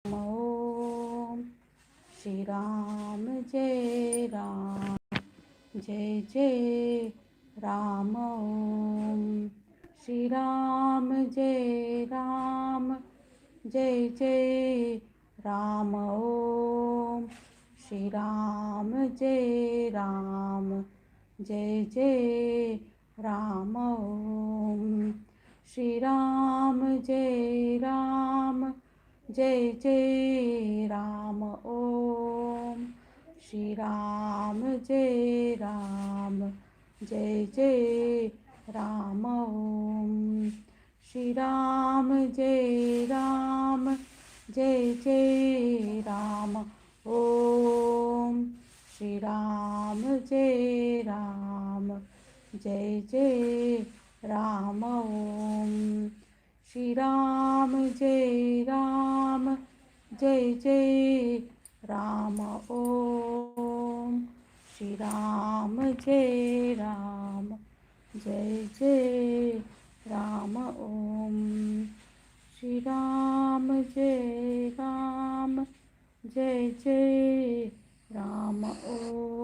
ओम श्री राम जय राम जय जय राम ओम श्री राम जय राम जय जय राम ओम श्री राम जय राम जय जय राम ओम श्री राम जय राम जय जय राम ओम श्री राम जय राम जय जय राम ओम श्री राम जय राम जय जय राम ओम श्री राम जय राम जय जय राम ओम श्री राम जय राम जय जय राम ओम श्री राम जय राम जय जय राम ओम श्री राम जय राम जय जय राम ओम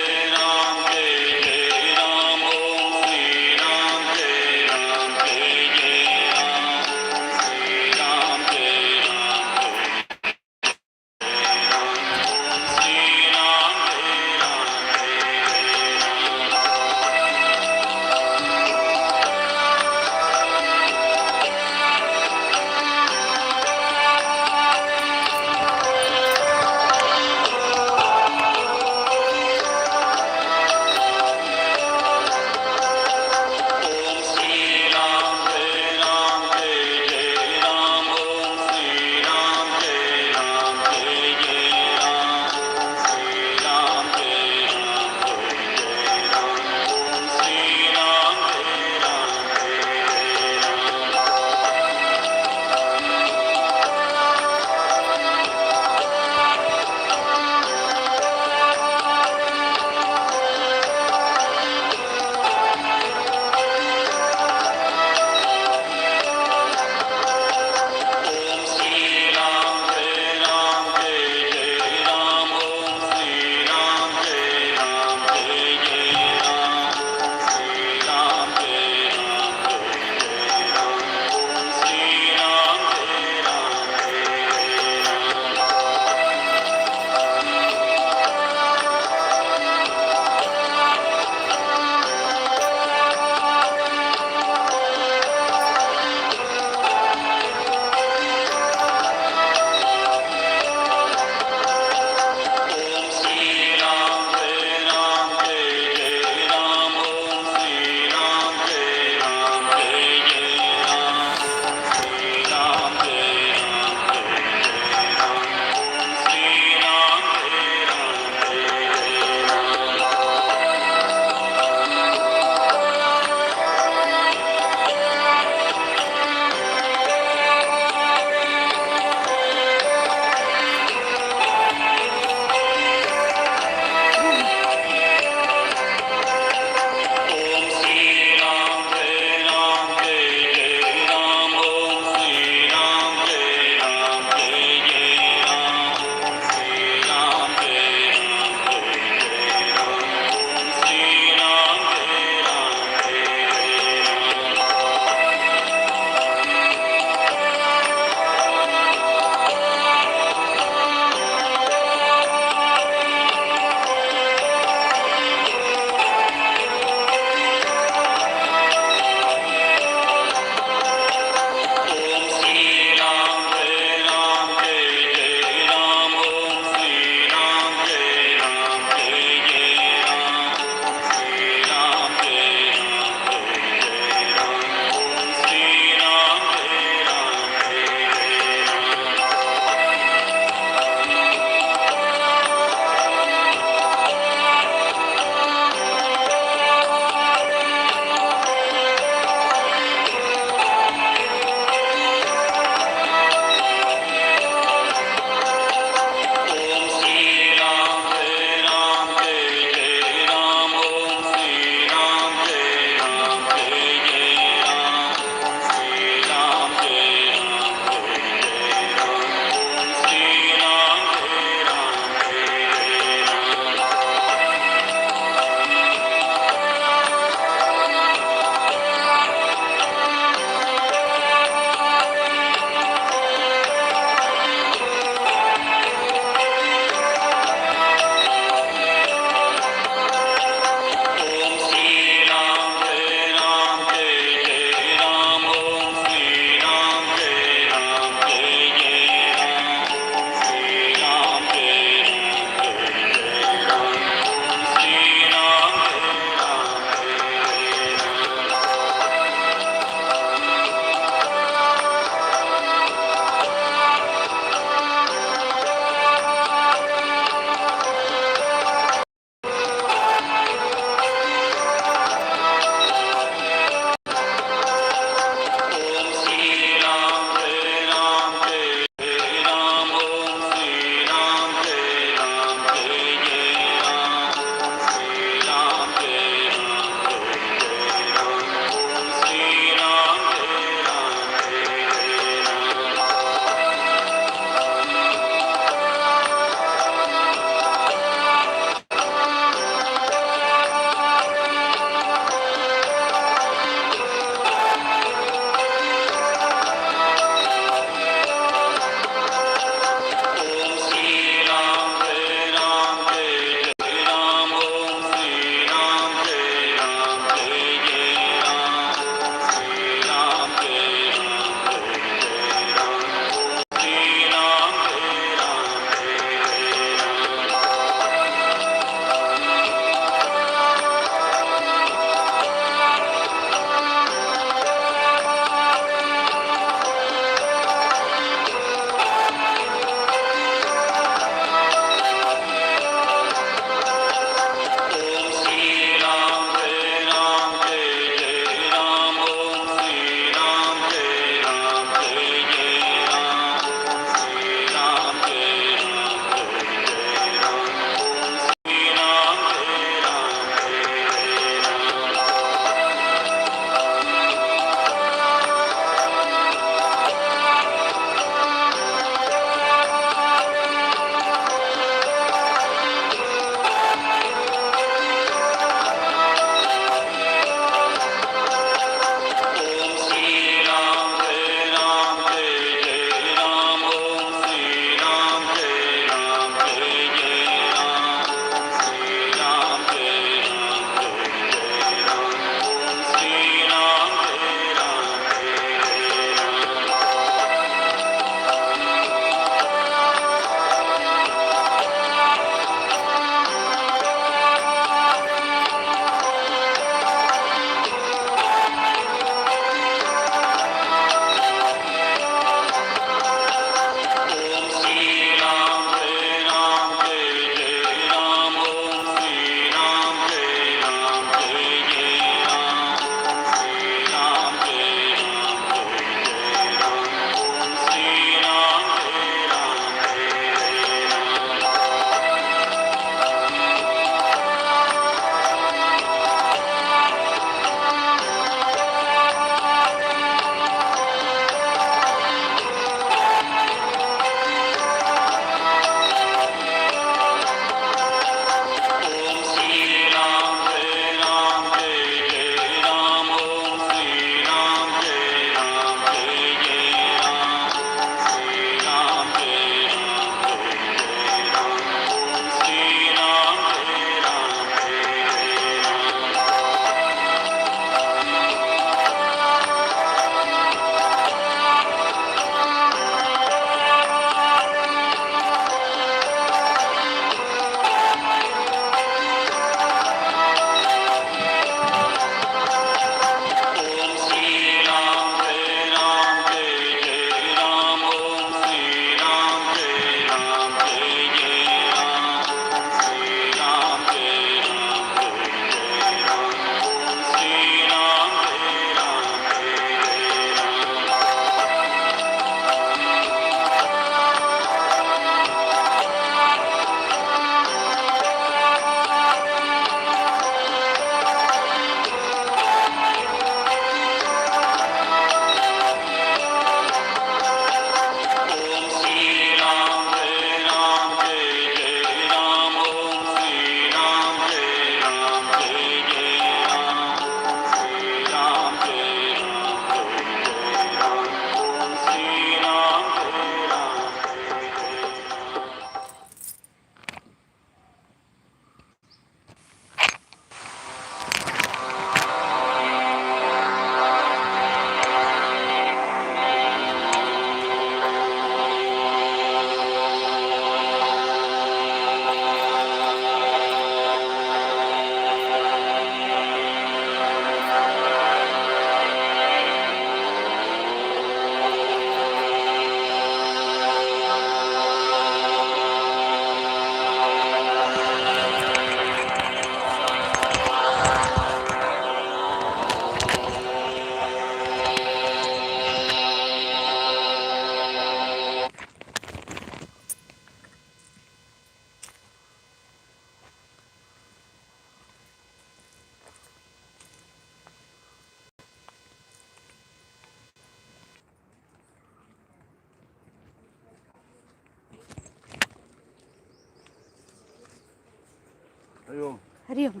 हरिओम। हरिओम।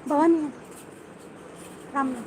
भवानी राम राम।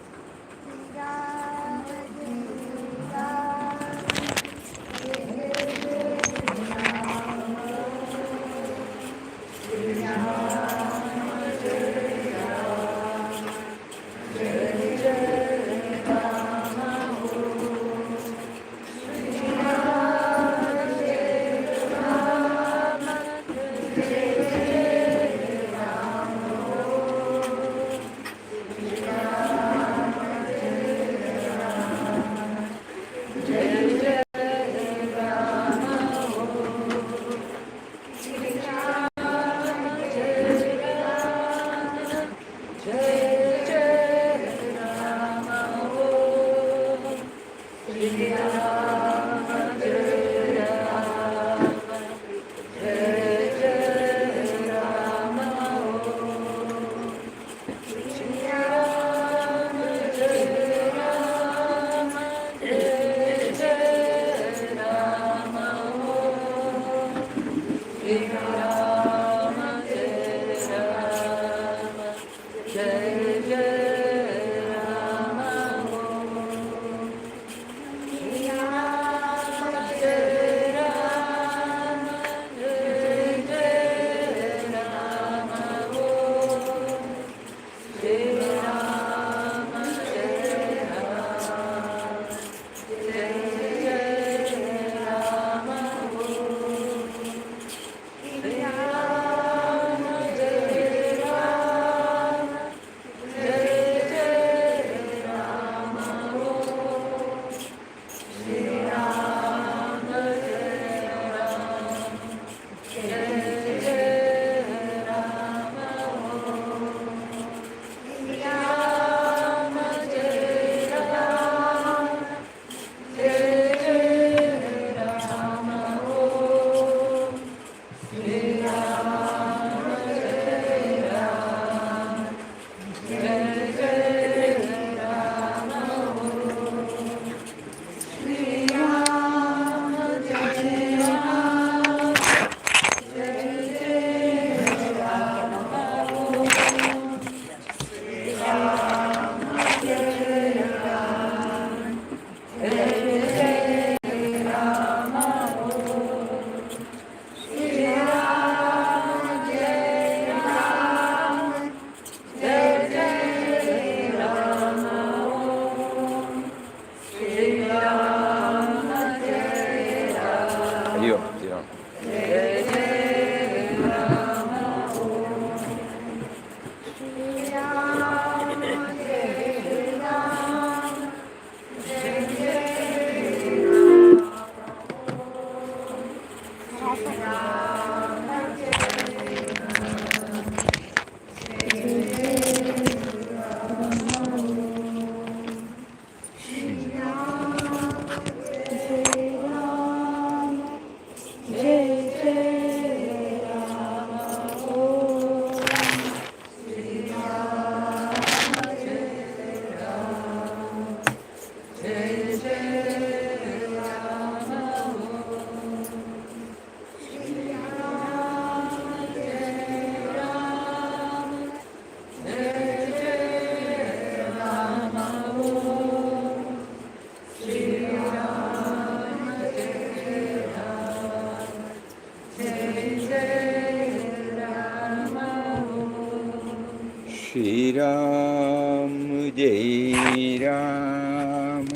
श्री राम जय राम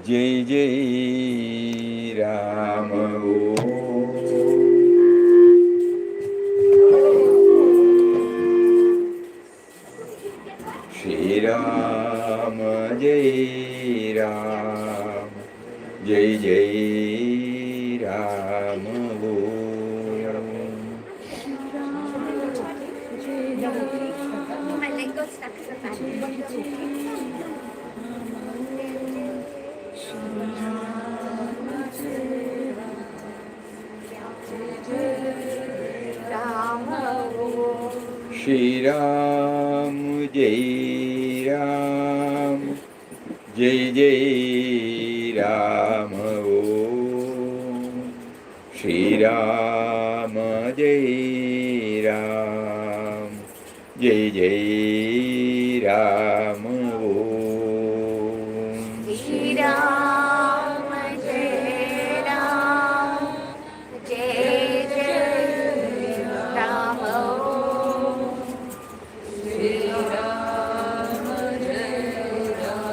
जय जय राम। श्री राम जय राम जय जय राम। श्री राम जय Ram, Jai Jai Ram, Om Shri Ram, Jai Ram, Jai Jai Ram, Om Shri Ram, Jai Ram, Jai Jai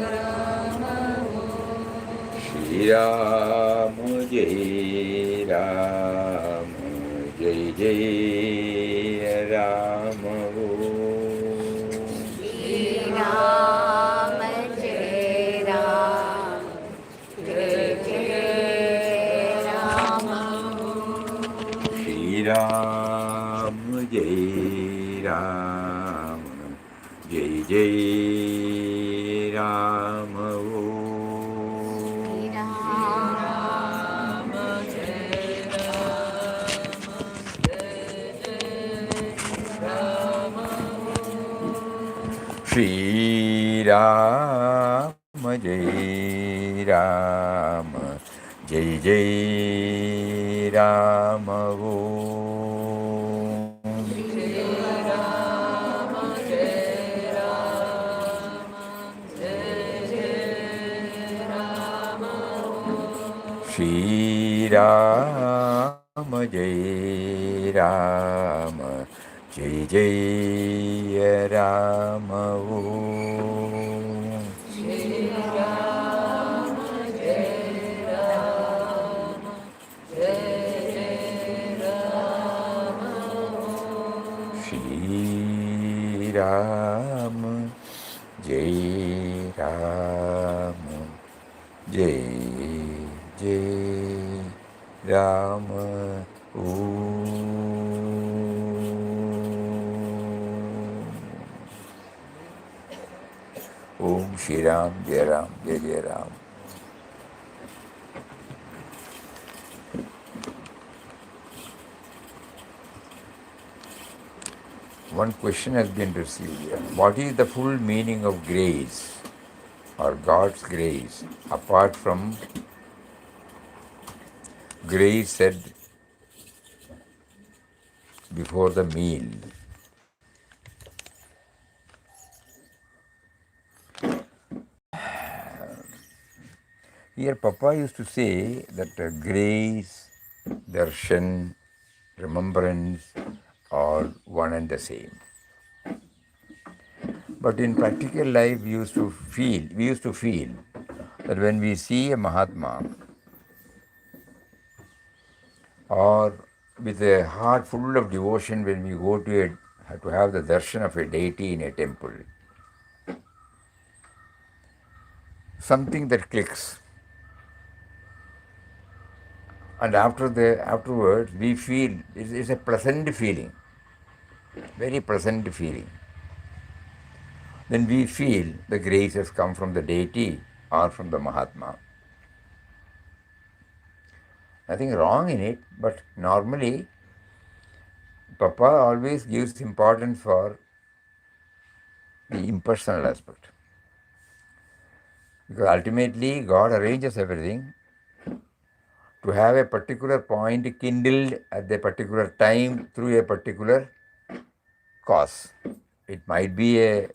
Ram. Shri Ram, Jai Ram, Jai Jai Ram, Om Shri Ram, Jai Ram, Jai Jai Ram. Shri Ram, Jai Ram, Jai Jai Ram, Shri Om Ram, Shri Ram, Jai Ram, Jai Jai Ram, Om Shri Ram, Jai Ram, Jai Jai Ram, Om Shri Ram, Jai Ram, Jai Jai Ram, Om Shri Ram, Jai Ram, Jai Jai Ram. One question has been received here. What is the full meaning of grace or God's grace apart from grace said before the meal? Here, Papa used to say that grace, darshan, remembrance are one and the same. But in practical life, we used to feel that when we see a Mahatma or with a heart full of devotion, when we go to have the darshan of a deity in a temple, something that clicks. And afterwards, we feel it's a pleasant feeling, very pleasant feeling. Then we feel the grace has come from the deity or from the Mahatma. Nothing wrong in it, but normally Papa always gives importance for the impersonal aspect. Because ultimately God arranges everything to have a particular point kindled at a particular time through a particular cause. It might be a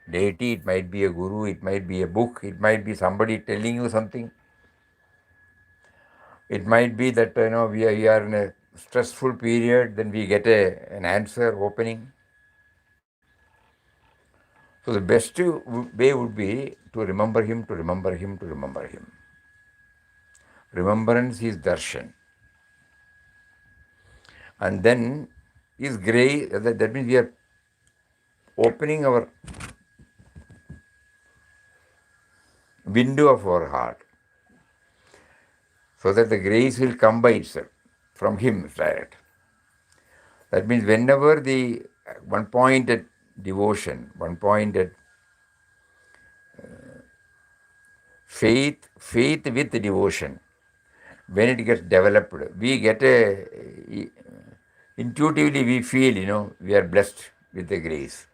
deity, it might be a guru, it might be a book, it might be somebody telling you something. It might be that we are in a stressful period, then we get an answer opening. So the best way would be to remember him, to remember him, to remember him. Remembrance is darshan. And then is grace, that means we are opening our window of our heart so that the grace will come by itself from him direct. That means whenever the one-pointed devotion, one-pointed faith with devotion, when it gets developed, we get a Intuitively we feel, we are blessed with the grace.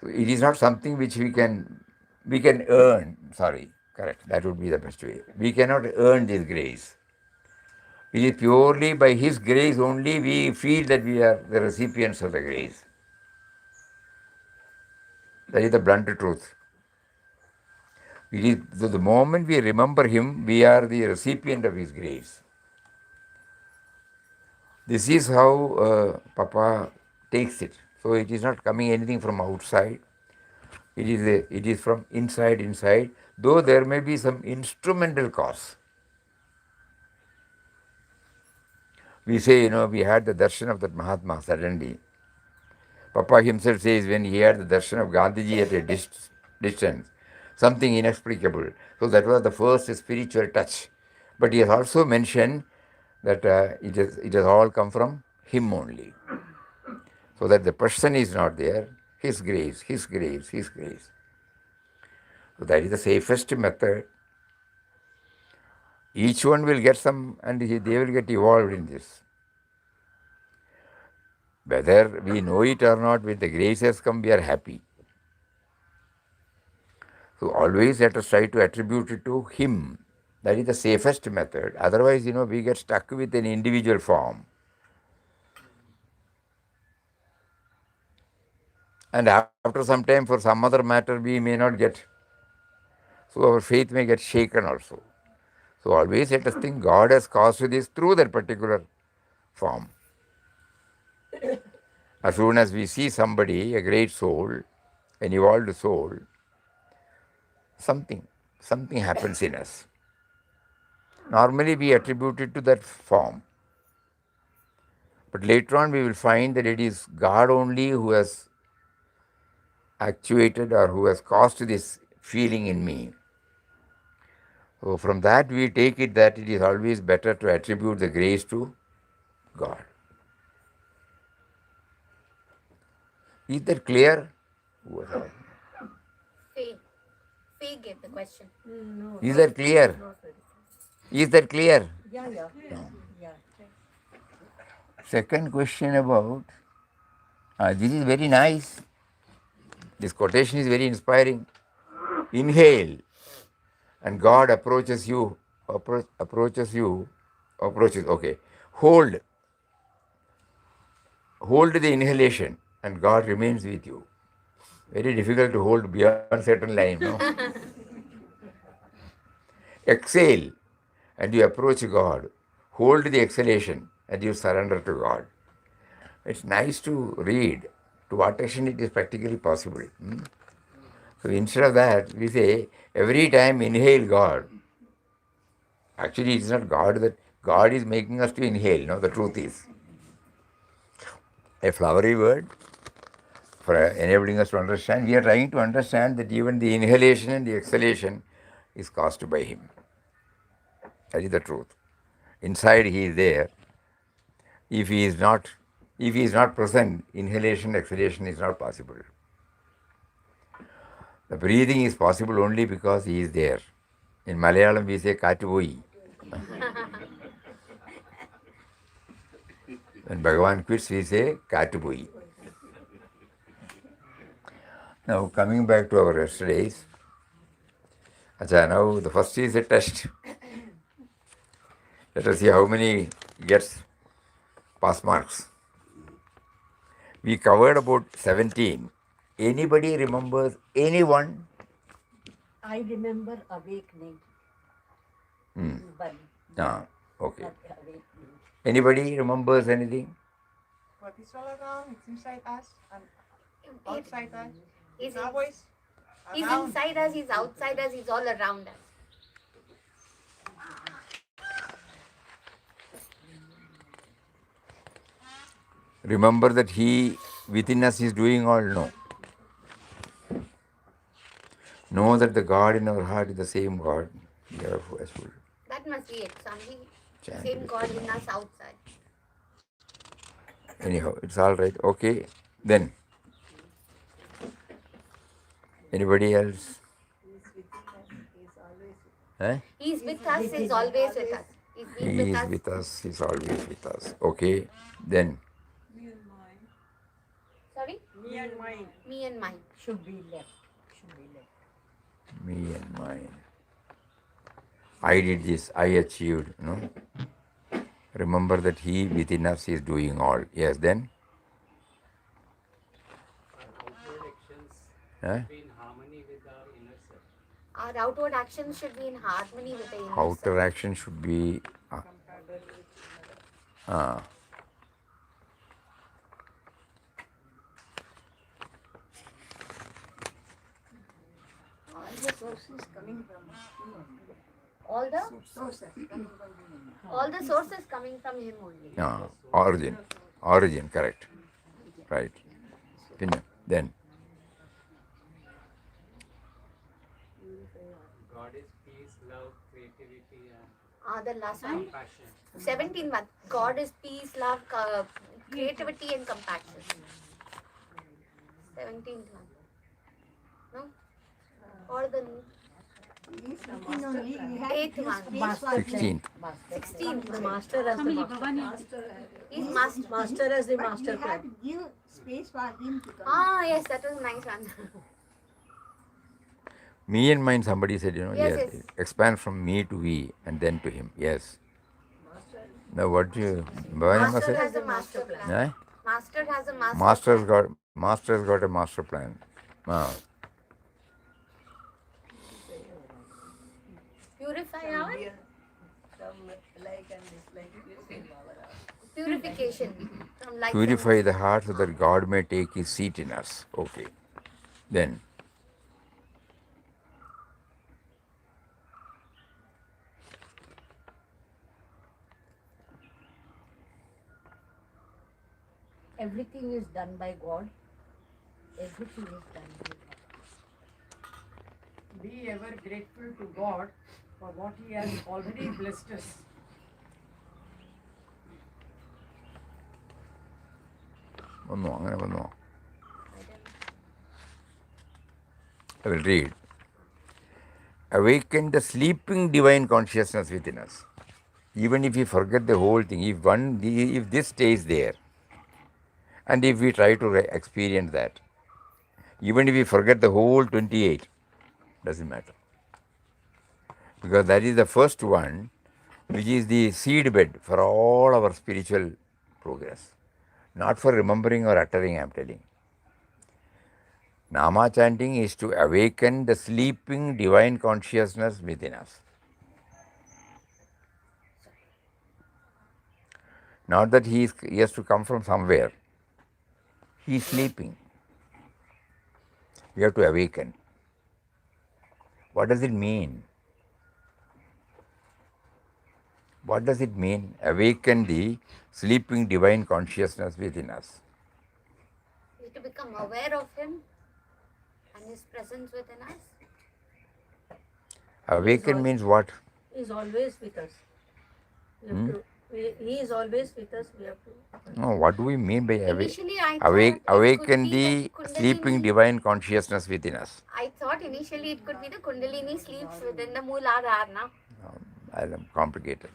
So it is not something which we can earn. Sorry, correct. That would be the best way. We cannot earn this grace. It is purely by His grace only we feel that we are the recipients of the grace. That is the blunt truth. It is so the moment we remember Him, we are the recipient of His grace. This is how Papa takes it. So it is not coming anything from outside. It is from inside, though there may be some instrumental cause. We say, we had the darshan of that Mahatma suddenly. Papa himself says when he had the darshan of Gandhiji at a distance, something inexplicable. So that was the first spiritual touch. But he has also mentioned that it has all come from him only. So that the person is not there, His grace, His grace, His grace. So that is the safest method. Each one will get some, and they will get evolved in this. Whether we know it or not, when the grace has come, we are happy. So always let us try to attribute it to Him. That is the safest method. Otherwise, we get stuck with an individual form. And after some time, for some other matter, we may not get. So our faith may get shaken also. So always let us think God has caused this through that particular form. As soon as we see somebody, a great soul, an evolved soul, something happens in us. Normally we attribute it to that form. But later on we will find that it is God only who has actuated or who has caused this feeling in me. So from that we take it that it is always better to attribute the grace to God. Is that clear? Faye gave the question. Is that clear? Is that clear? Yeah. No. Yeah. Second question about, this is very nice. This quotation is very inspiring. Inhale, and God approaches you, okay. Hold the inhalation, and God remains with you. Very difficult to hold beyond certain line, no? Exhale, and you approach God. Hold the exhalation, and you surrender to God. It's nice to read. To what extent it is practically possible. So instead of that, we say every time inhale God. Actually, it's not God that God is making us to inhale. No, the truth is a flowery word for enabling us to understand. We are trying to understand that even the inhalation and the exhalation is caused by Him. That is the truth. Inside He is there. If He is not present, inhalation, exhalation is not possible. The breathing is possible only because He is there. In Malayalam, we say "Katuvoi." When Bhagavan quits, we say "Katuvoi." Now, coming back to our yesterdays, now the first is a test. Let us see how many gets pass marks. We covered about 17. Anybody remembers anyone? I remember awakening. But Okay. not awakening. Anybody remembers anything? But it's all around. It's inside us and outside us. He's, It's always he's around. inside us, he's outside us, he's all around us. Remember that He within us is doing all? No. Know that the God in our heart is the same God. That must be it, Swami. Chant Same it. God in us outside. Anyhow, it's all right. Okay. Then, anybody else? He's within us. He's always Eh? He's with us, he's always with us. He's been He with is us. with us. He's always with us. Okay. Then Me and mine. Sorry? Me and mine. Me and mine. Should be left. Should be left. me and mine. I did this. I achieved. No. Remember that He within us is doing all. Yes. Then. Outward actions Huh? be in harmony with our inner self. Our outward actions should be in harmony with the inner Outer self. action should be. All the sources coming from him only. All the Sources coming from him. all the sources coming from him only. Origin. Origin. Correct. Right. Then. God is peace, love, creativity, and The last one. compassion. 17th one. God is peace, love, creativity and compassion. 17th one. No? Or the He is looking only. He has Eighth gives one. space for 16th. 16th The one. master as the master. He's master. Master as the But master we have plan. to give space for him to come. Yes, that was a nice one. Me and mine, somebody said, Yes, yes. expand from me to we and then to him. Yes. Now, what do you, Bhavani Master said? has a master plan. Eh? Master has a master Master's plan. got a master plan. Purify our From like and dislike. purification from like Purify the heart so that God may take His seat in us. Okay. Then, Everything is done by God. Everything is done by God. Be ever grateful to God for what He has already blessed us. അങ്ങനെ വന്നോ? I will read. Awaken the sleeping divine consciousness within us. Even if we forget the whole thing, if this stays there, and if we try to experience that, even if we forget the whole 28, doesn't matter. Because that is the first one, which is the seed bed for all our spiritual progress. Not for remembering or uttering, I am telling. Nama chanting is to awaken the sleeping divine consciousness within us. Not that he has to come from somewhere. He is sleeping. We have to awaken. What does it mean? What does it mean? Awaken the sleeping divine consciousness within us. We have to become aware of him and his presence within us. Awaken means what? He is always with us. We have to, he is always with us. We have to. No, what do we mean by Initially, I thought it awaken could be the Kundalini. sleeping divine consciousness within us? I thought initially it could be the Kundalini sleeps within the Mooladhara. I'm complicated.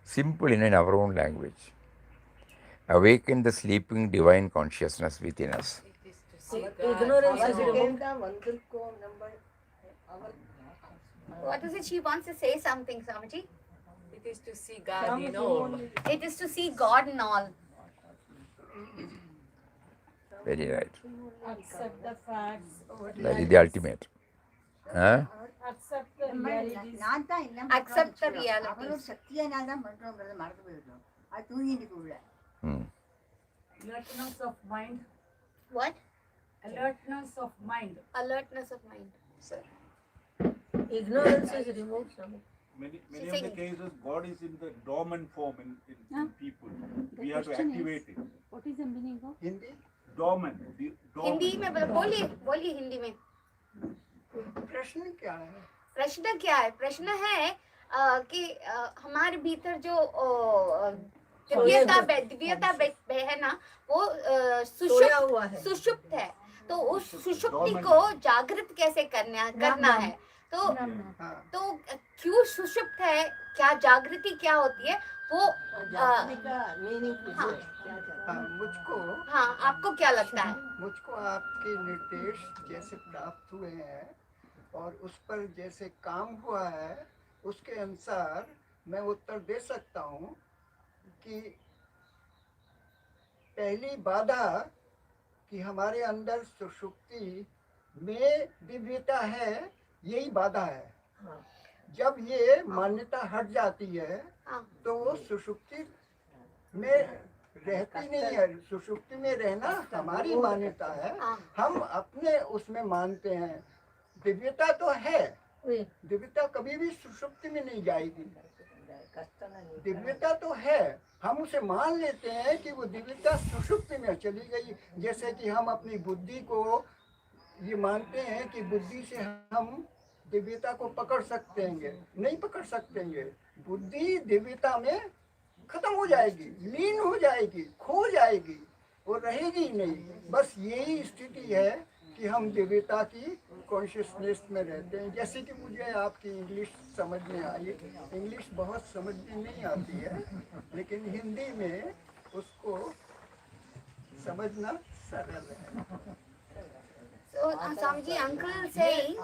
Simple in our own language. Awaken the sleeping divine consciousness within us. Ignorance is removed. What is it? She wants to say something, Swamiji. It is to see God in all. It is to see God in all. Very right. Accept the facts. That is the ultimate. Huh? Accept the realities. நான் தான் என்ன Accept the பண்றோம்னு realities. அவரோட சக்தியனால தான் பண்றோம்ன்றத மறந்து போயிடுறோம். அது தூங்கிட்டு உள்ள. Alertness of mind. What? Alertness of mind. Alertness of mind. Ignorance is removed. Many She's of the saying- cases, God is in the dormant form in people. We have to activate it. What is the meaning of? Dormant. Hindi में बोलिए हिंदी में. प्रश्न क्या है? प्रश्न क्या है? प्रश्न है कि हमारे भीतर जो दिव्यता है ना, वो सोया हुआ है। सुषुप्त है. तो उस सुषुप्ति को जागृत कैसे करना है? तो तो हाँ तो क्यों सुषुप्त है, क्या जागृति क्या होती है वो जागृति का मीनिंग हाँ। क्या कहते हाँ मुझको हाँ, आपको क्या लगता है? मुझको आपके निर्देश जैसे प्राप्त हुए हैं और उस पर जैसे काम हुआ है उसके अनुसार मैं उत्तर दे सकता हूँ कि पहली बाधा कि हमारे अंदर सुषुप्ति में दिव्यता है, यही बाधा है। हाँ। जब ये मान्यता हट जाती है हाँ, तो वो सुषुप्ति में रहती नहीं है। सुषुप्ति में रहना हमारी मान्यता है, हाँ, हम अपने उसमें मानते हैं। दिव्यता तो है, वही दिव्यता कभी भी सुषुप्ति में नहीं जाएगी। कष्ट नहीं दिव्यता तो है, हम उसे मान लेते हैं कि वो दिव्यता सुषुप्ति में चली गई। जैसे कि हम अपनी बुद्धि को ये मानते हैं कि बुद्धि से हम दिव्यता को पकड़ सकते हैं, नहीं पकड़ सकते हैं। बुद्धि दिव्यता में खत्म हो जाएगी, लीन हो जाएगी, खो जाएगी, वो रहेगी नहीं। बस यही स्थिति है कि हम दिव्यता की कॉन्शियसनेस में रहते हैं। जैसे कि मुझे आपकी इंग्लिश समझ में आई, इंग्लिश बहुत समझ में नहीं आती है, लेकिन हिंदी में उसको समझना सरल है। so Swami ji, uncle saying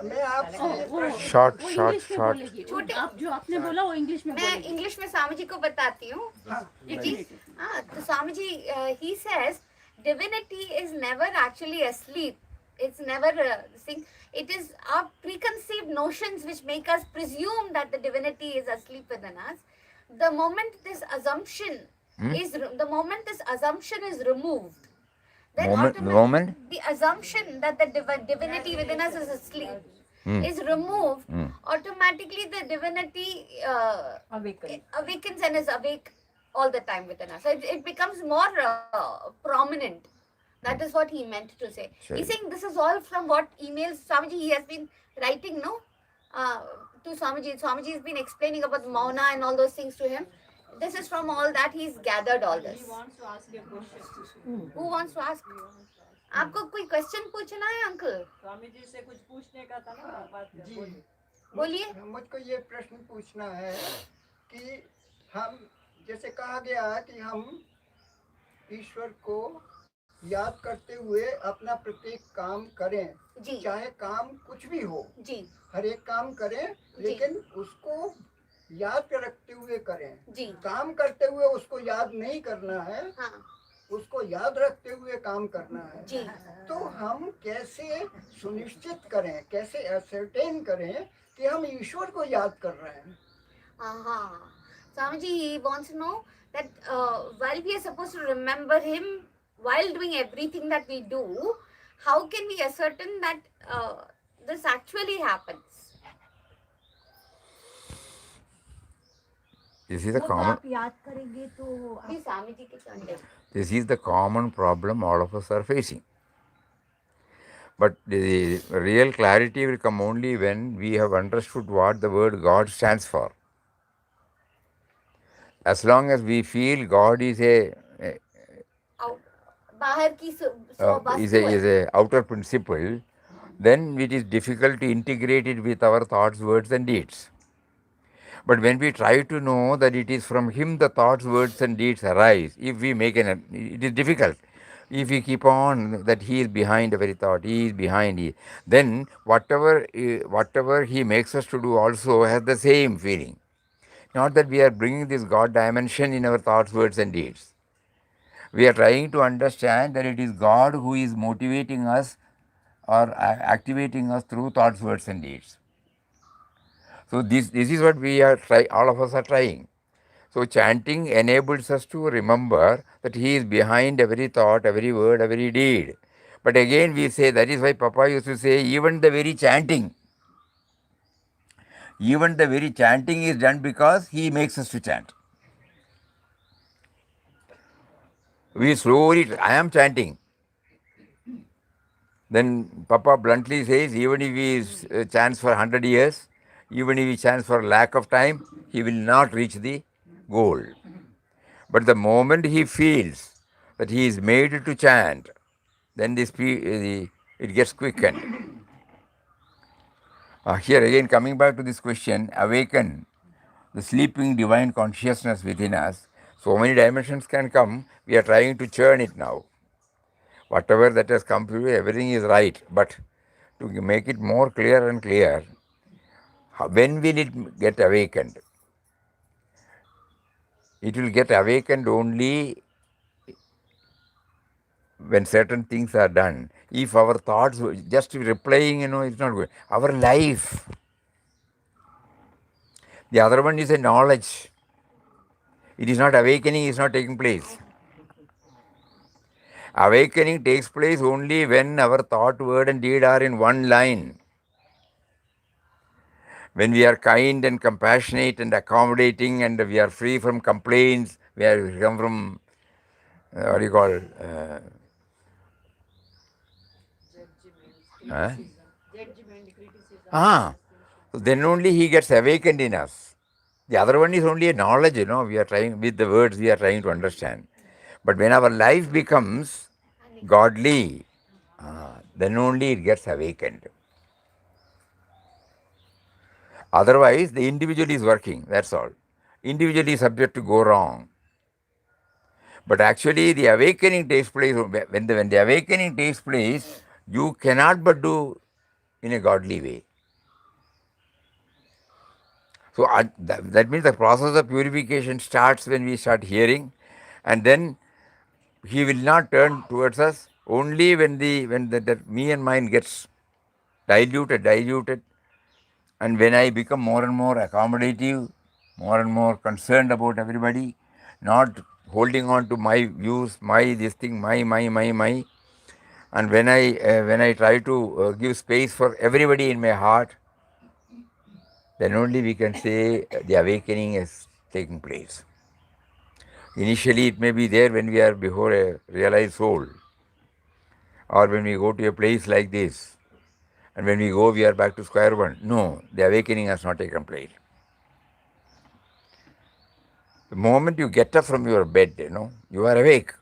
मैं आपसे ये प्रश्न Short, वो short, इंग्लिश में short. बोलेगी। छोटे- आप जो आपने बोला वो इंग्लिश में मैं बोलेगी। इंग्लिश में स्वामी जी को बताती हूँ। तो Swami ji, he says divinity is never actually asleep. It's never thing. It is our preconceived notions which make us presume that the divinity is asleep within us. The moment this assumption is removed, then The automatically moment? the assumption that the divinity within us is asleep is removed, automatically the divinity awakens and is awake all the time within us. So it becomes more prominent. That is what he meant to say. Sure. He's saying this is all from what emails Swamiji he has been writing, no? To Swamiji. Swamiji has been explaining about Mauna and all those things to him. This is from all that he's gathered all this. He wants to ask a question. Who wants to ask? आपको कोई question पूछना है uncle? Swami ji से कुछ पूछने का था ना, बात जी बोलिए। मुझको ये प्रश्न पूछना है कि हम जैसे कहा गया कि हम ईश्वर को याद करते हुए अपना प्रत्येक काम करें, जी चाहे काम कुछ भी हो, जी हर एक काम करें, लेकिन उसको याद रखते हुए करें। जी काम करते हुए उसको याद नहीं करना है, हाँ उसको याद रखते हुए काम करना है। जी तो हम कैसे सुनिश्चित करें, कैसे असरटेन करें कि हम ईश्वर को याद कर रहे हैं? हाँ, Swamiji, he wants to know that while we are supposed to remember him while doing everything that we do, how can we ascertain that this actually happens? This is the वो तो common. आप याद करेंगे तो Please, Swamiji के चंडे। This is the common problem all of us are facing. But the real clarity will come only when we have understood what the word God stands for. As long as we feel God is बाहर की वस्तु है। a outer principle, then it is difficult to integrate it with our thoughts, words, and deeds. But when we try to know that it is from Him the thoughts, words, and deeds arise, if we make it is difficult. If we keep on that He is behind every thought, He is behind it, then whatever He makes us to do also has the same feeling. Not that we are bringing this God dimension in our thoughts, words, and deeds. We are trying to understand that it is God who is motivating us or activating us through thoughts, words, and deeds. So this is what we are all of us are trying. So chanting enables us to remember that He is behind every thought, every word, every deed. But again we say, that is why Papa used to say, even the very chanting is done because He makes us to chant. We slowly, I am chanting. Then Papa bluntly says, even if he chants for 100 years, even if he chants for lack of time, he will not reach the goal. But the moment he feels that he is made to chant, then it gets quickened. Here again, coming back to this question, awaken the sleeping divine consciousness within us. So many dimensions can come. We are trying to churn it now. Whatever that has come through, everything is right. But to make it more clear and clear, when will it get awakened? It will get awakened only when certain things are done. If our thoughts, just replying, it's not good. Our life, the other one is a knowledge. It is not awakening, is not taking place. Awakening takes place only when our thought, word, and deed are in one line. When we are kind and compassionate and accommodating, and we are free from complaints, we are come from what do you call? Huh? Judgment, criticism. So then only he gets awakened in us. The other one is only a knowledge, we are trying, with the words we are trying to understand. But when our life becomes godly, then only it gets awakened. Otherwise, the individual is working, that's all. Individual is subject to go wrong. But actually, the awakening takes place, when the awakening takes place, you cannot but do in a godly way. So that means the process of purification starts when we start hearing, and then he will not turn towards us only when the me and mine gets diluted, and when I become more and more accommodative, more and more concerned about everybody, not holding on to my views, my this thing, my, and when I try to give space for everybody in my heart, then only we can say the awakening is taking place. Initially, it may be there when we are before a realized soul, or when we go to a place like this, and when we go, we are back to square one. No, the awakening has not taken place. The moment you get up from your bed, you are awake.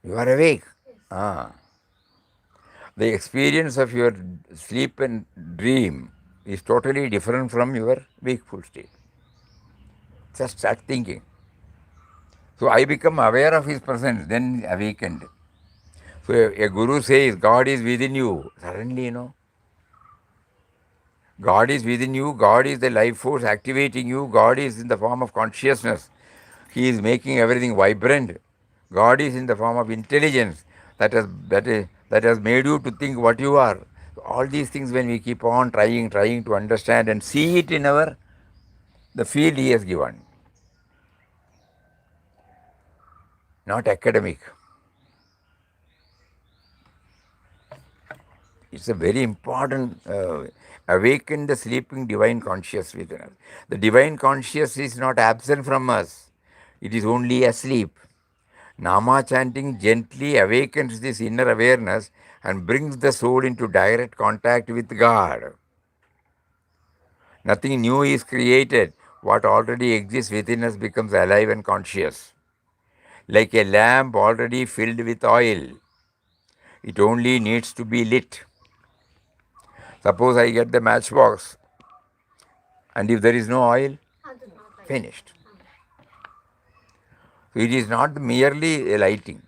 You are awake. The experience of your sleep and dream is totally different from your wakeful state. Just start thinking. So I become aware of his presence, then awakened. So a guru says, God is within you. Suddenly, God is within you. God is the life force activating you. God is in the form of consciousness. He is making everything vibrant. God is in the form of intelligence that has made you to think what you are. All these things, when we keep on trying to understand and see it in the field he has given, not academic. It's a very important awaken the sleeping divine conscious within us. The divine conscious is not absent from us. It is only asleep. Nama chanting gently awakens this inner awareness and brings the soul into direct contact with God. Nothing new is created. What already exists within us becomes alive and conscious. Like a lamp already filled with oil, it only needs to be lit. Suppose I get the matchbox, and if there is no oil, finished. So it is not merely a lighting.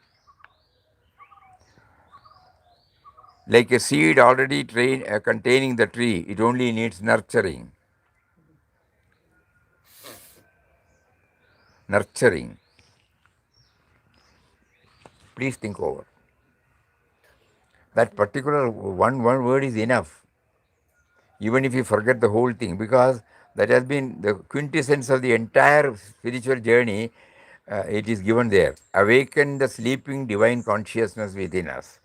Like a seed already containing the tree, it only needs nurturing. Nurturing. Please think over. That particular one word is enough, even if you forget the whole thing, because that has been the quintessence of the entire spiritual journey. It is given there. Awaken the sleeping divine consciousness within us.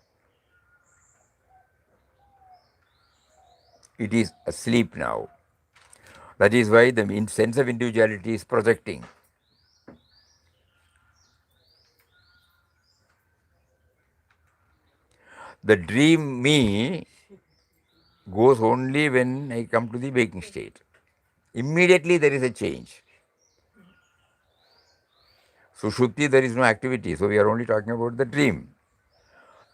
It is asleep now. That is why the sense of individuality is projecting. The dream me goes only when I come to the waking state. Immediately there is a change. Sushupti, there is no activity, so we are only talking about the dream.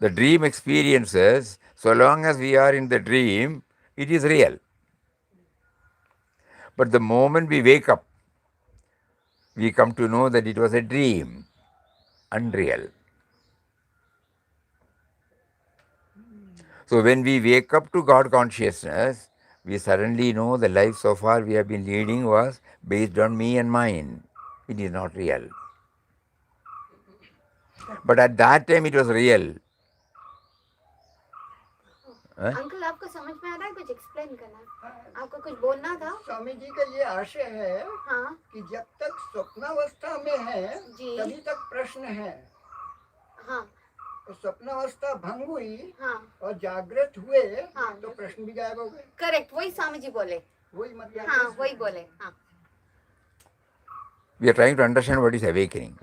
The dream experiences, so long as we are in the dream, it is real. But the moment we wake up, we come to know that it was a dream, unreal. So when we wake up to God consciousness, we suddenly know the life so far we have been leading was based on me and mine. It is not real. But at that time it was real. Huh? Uncle आपको समझ में आ रहा है? कुछ explain करना है? आपको कुछ बोलना था? स्वामी जी का ये आशय है हाँ कि जब तक स्वप्नावस्था में है जी। तभी तक प्रश्न है, हाँ तो स्वप्नावस्था भंग हुई हाँ और जागृत हुए हाँ। तो प्रश्न भी गायब हो गए। करेक्ट, वही स्वामी जी बोले। वही मतलब हाँ वही बोले। हाँ We are trying to understand what is awakening.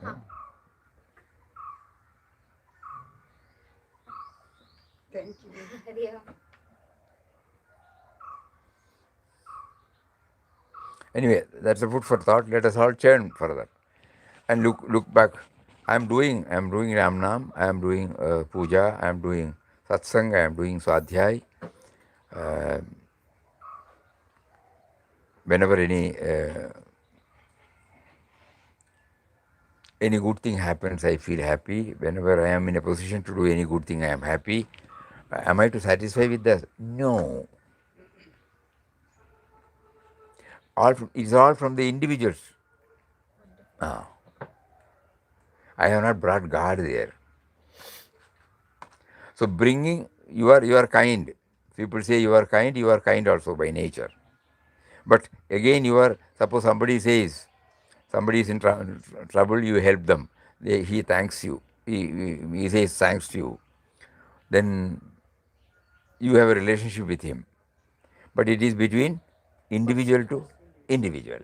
Thank you. Hariom. Anyway, that's a food for thought. Let us all churn further and look back. I am doing Ramnam, I am doing puja, I am doing satsang, I am doing swadhyay. Whenever any good thing happens, I feel happy. Whenever I am in a position to do any good thing, I am happy. Am I to satisfy with that? No. It's all from the individuals. I have not brought God there. So bringing, you are kind. People say you are kind also by nature. But again, suppose somebody says, somebody is in trouble, you help them. He thanks you. He says thanks to you. Then you have a relationship with him. But it is between individual to individual.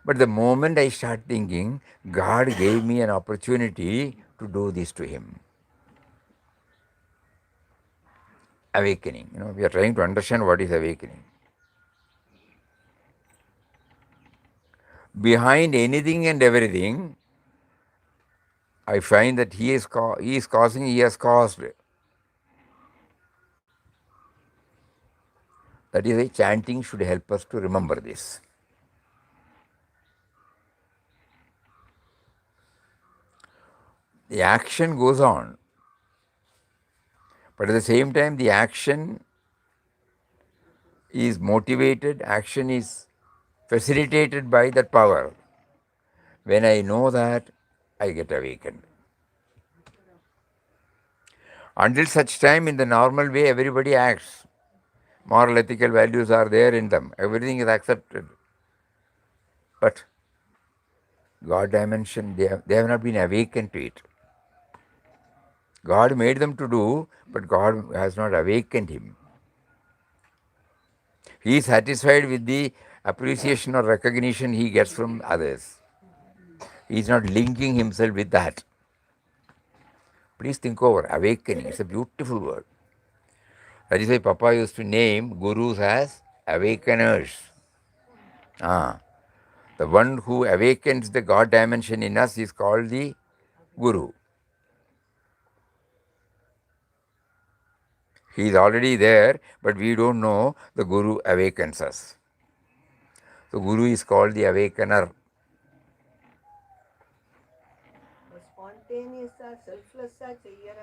But the moment I start thinking, God gave me an opportunity to do this to him. Awakening. We are trying to understand what is awakening. Behind anything and everything, I find that he has caused. That is why chanting should help us to remember this. The action goes on, but at the same time, the action is motivated, action is facilitated by that power. When I know that, I get awakened. Until such time, in the normal way, everybody acts. Moral, ethical values are there in them. Everything is accepted. But God dimension, they have not been awakened to it. God made them to do, but God has not awakened him. He is satisfied with the appreciation or recognition he gets from others. He is not linking himself with that. Please think over awakening. It's a beautiful word. That is why Papa used to name gurus as awakeners. The one who awakens the God dimension in us is called the Guru. He is already there, but we don't know the Guru awakens us. So Guru is called the awakener. Spontaneous selfless ചെയ്യற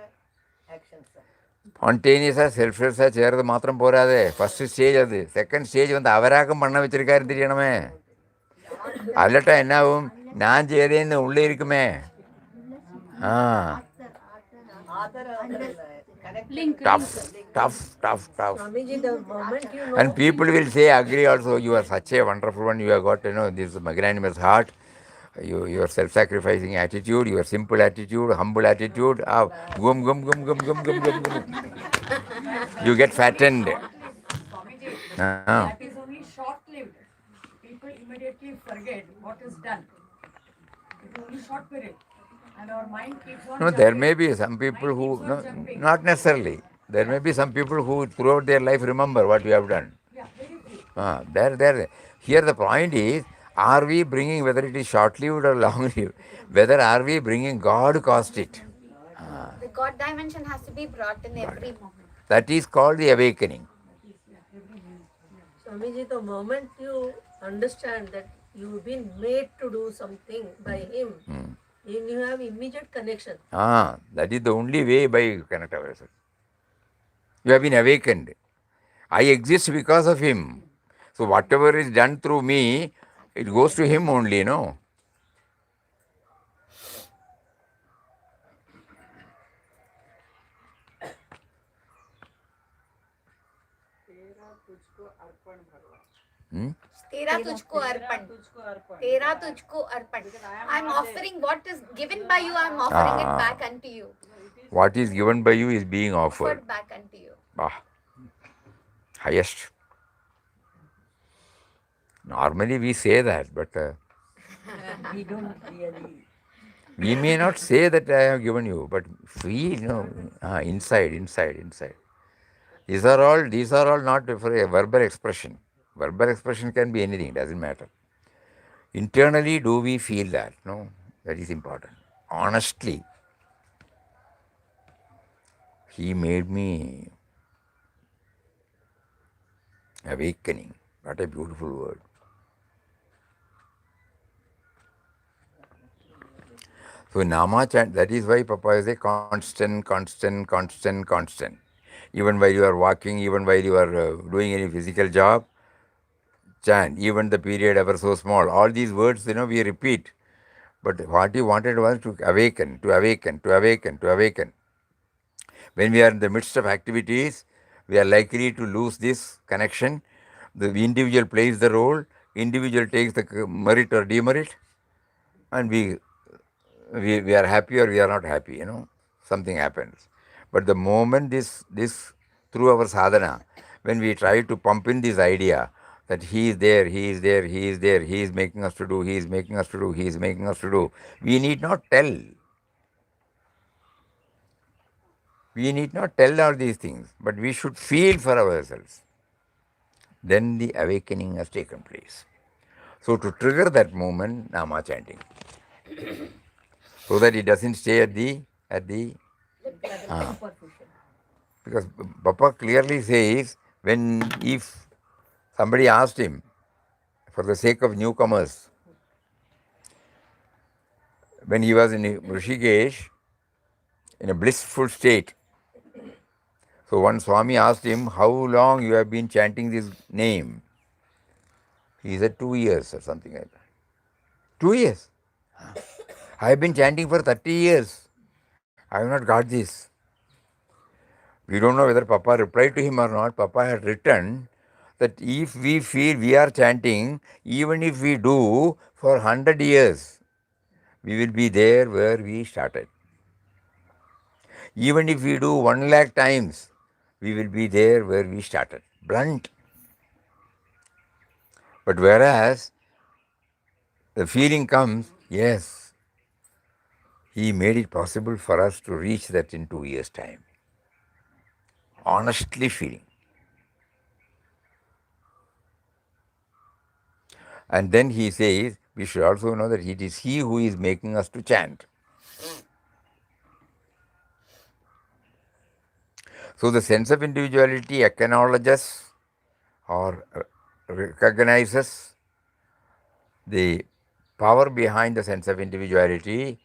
actions ஸ்பான்டேனியஸாக செல்ஃப்லெஸ்ஸாக செய்கிறது மாத்திரம் போராது. First stage அது. Second stage வந்து அவராகம் பண்ண வச்சிருக்காருன்னு தெரியணுமே. அல்லட்டா என்ன ஆகும்? நான் செய்யறேன்னு உள்ளே இருக்குமே. Tough. Swamiji, the moment you know, And people will say, agree also, you are such a wonderful one, you have got, this magnanimous heart, your self-sacrificing attitude, your simple attitude, humble attitude, gum. You get fattened. Swamiji, that is only short-lived. People immediately forget what is done. It is only short period. And our mind keeps on No, jumping. there may be some people who, Mind keeps on jumping. not necessarily. There may be some people who throughout their life remember what you have done. Yeah, very few. Here the point is, Are we bringing, whether it is short-lived or long-lived, whether are we bringing God caused it? The God dimension has to be brought in every moment. That is called the awakening. Swamiji, the moment you understand that you've been made to do something by him, then you have immediate connection. That is the only way by you connect ourselves. You have been awakened. I exist because of him. So whatever is done through me, it goes to him only, no? Hmm? Tera tujhko arpan. Tera tujhko arpan. I'm offering what is given by you, I'm offering it back unto you. What is given by you is being offered. Offered back unto you. Highest. Normally we say that, but We don't really. we may not say that I have given you, but feel, inside. These are all not for a verbal expression. Verbal expression can be anything, doesn't matter. Internally, do we feel that? No, that is important. Honestly, he made me awakening. What a beautiful word. So Nama chant, that is why Papa is a constant. Even while you are walking, even while you are doing any physical job, chant. Even the period ever so small. All these words, we repeat. But what he wanted was to awaken. When we are in the midst of activities, we are likely to lose this connection. The individual plays the role, individual takes the merit or demerit, and we are happy or we are not happy, something happens. But the moment this through our sadhana, when we try to pump in this idea that he is there, he is making us to do, he is making us to do, we need not tell. We need not tell all these things, but we should feel for ourselves. Then the awakening has taken place. So to trigger that moment, Nama chanting. So that it doesn't stay at the because Papa clearly says if somebody asked him for the sake of newcomers, when he was in Rishikesh in a blissful state. So one Swami asked him, how long you have been chanting this name? He said 2 years or something like that. 2 years. I have been chanting for 30 years. I have not got this. We don't know whether Papa replied to him or not. Papa had written that if we feel we are chanting, even if we do for 100 years, we will be there where we started. Even if we do 1 lakh times, we will be there where we started. Blunt. But whereas the feeling comes, yes, he made it possible for us to reach that in 2 years' time. Honestly feeling. And then he says, we should also know that it is he who is making us to chant. So the sense of individuality acknowledges or recognizes the power behind the sense of individuality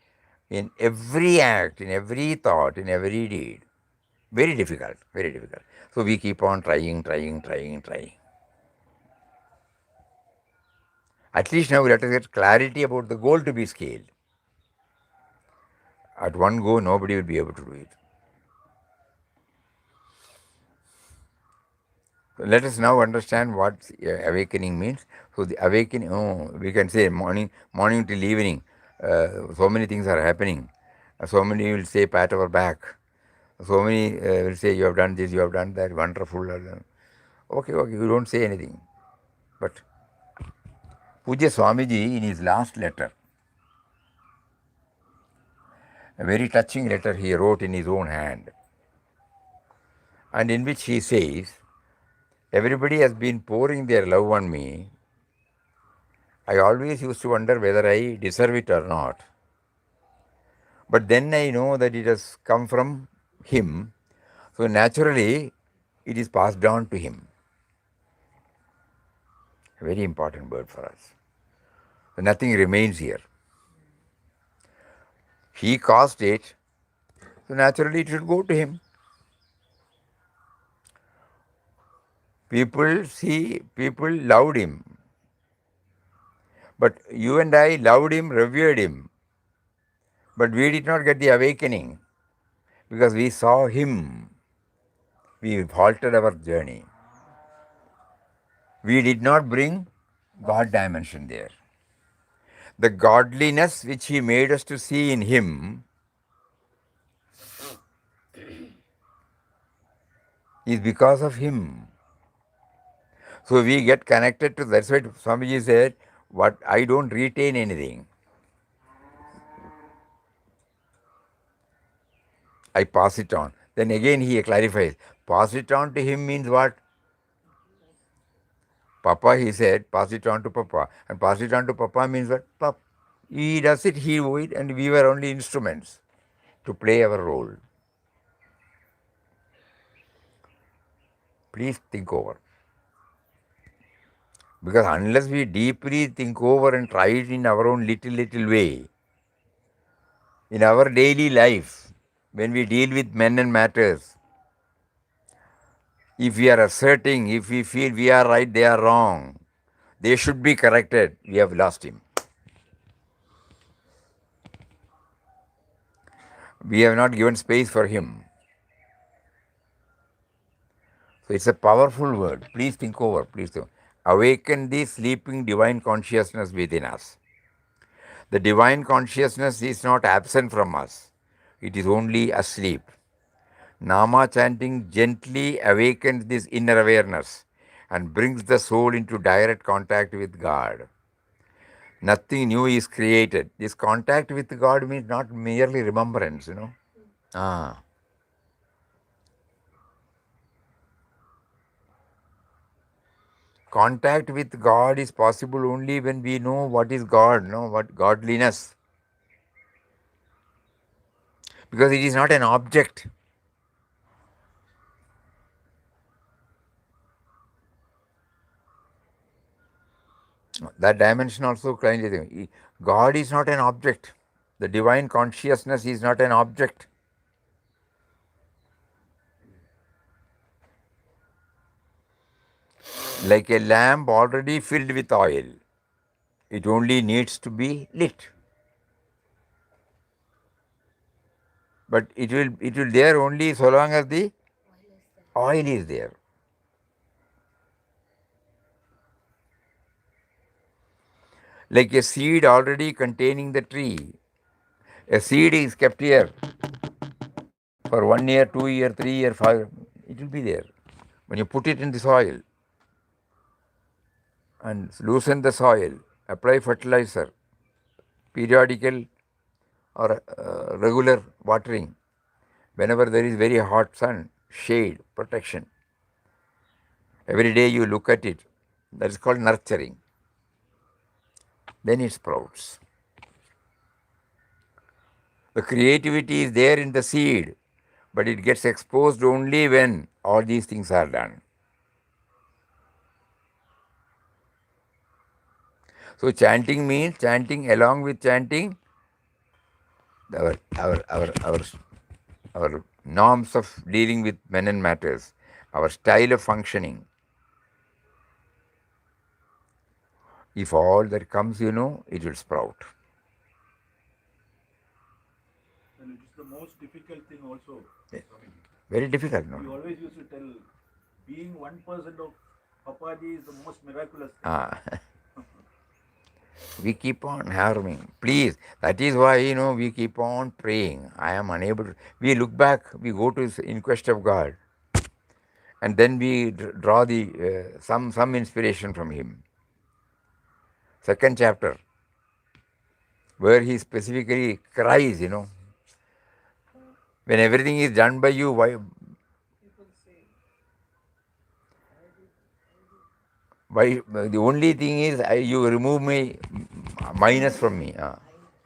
in every act, in every thought, in every deed. Very difficult, very difficult. So we keep on trying. At least now let us get clarity about the goal to be scaled. At one go, nobody will be able to do it. So let us now understand what awakening means. So the awakening, we can say morning till evening, so many things are happening. So many will say pat our back. So many will say you have done this, you have done that, wonderful. Okay, you don't say anything. But Pujya Swamiji in his last letter, a very touching letter he wrote in his own hand, and in which he says, everybody has been pouring their love on me, I always used to wonder whether I deserve it or not. But then I know that it has come from him. So naturally, it is passed on to him. A very important word for us. So nothing remains here. He caused it, so naturally it should go to him. People loved him. But you and I loved him, revered him. But we did not get the awakening because we saw him. We halted our journey. We did not bring God dimension there. The godliness which he made us to see in him is because of him. So we get connected to, that's why Swamiji said, what I don't retain anything. I pass it on. Then again he clarifies, pass it on to him means what? Papa, he said, pass it on to Papa. And pass it on to Papa means what? Papa. He does it, he do it, and we were only instruments to play our role. Please think over. Because unless we deeply think over and try it in our own little way, in our daily life, when we deal with men and matters, if we are asserting, if we feel we are right, they are wrong, they should be corrected, we have lost him. We have not given space for him. So it's a powerful word. Please think over. Please think. Awaken the sleeping divine consciousness within us. The divine consciousness is not absent from us. It is only asleep. Nama chanting gently awakens this inner awareness and brings the soul into direct contact with God. Nothing new is created. This contact with God means not merely remembrance, Contact with God is possible only when we know what is God, what godliness. Because it is not an object. That dimension also clearly. God is not an object. The divine consciousness is not an object. Like a lamp already filled with oil, it only needs to be lit. But it will there only so long as the oil is there. Like a seed already containing the tree. A seed is kept here for 1 year, 2 year, 3 year, 5. It will be there. When you put it in the soil and loosen the soil, apply fertilizer, periodical or regular watering, whenever there is very hot sun, shade, protection. Every day you look at it. That is called nurturing. Then it sprouts. The creativity is there in the seed, but it gets exposed only when all these things are done. So chanting means chanting along with chanting our norms of dealing with men and matters, our style of functioning. If all that comes, it will sprout. And it is the most difficult thing also. Yeah. Very difficult, We no? always used to tell, being 1% of Papaji is the most miraculous thing. We keep on harming. Please, that is why, we keep on praying. I am unable to. We look back, we go to in quest of God. And then we draw the some inspiration from him. Second chapter, where he specifically cries, when everything is done by you, why? The only thing is you remove my minus from me.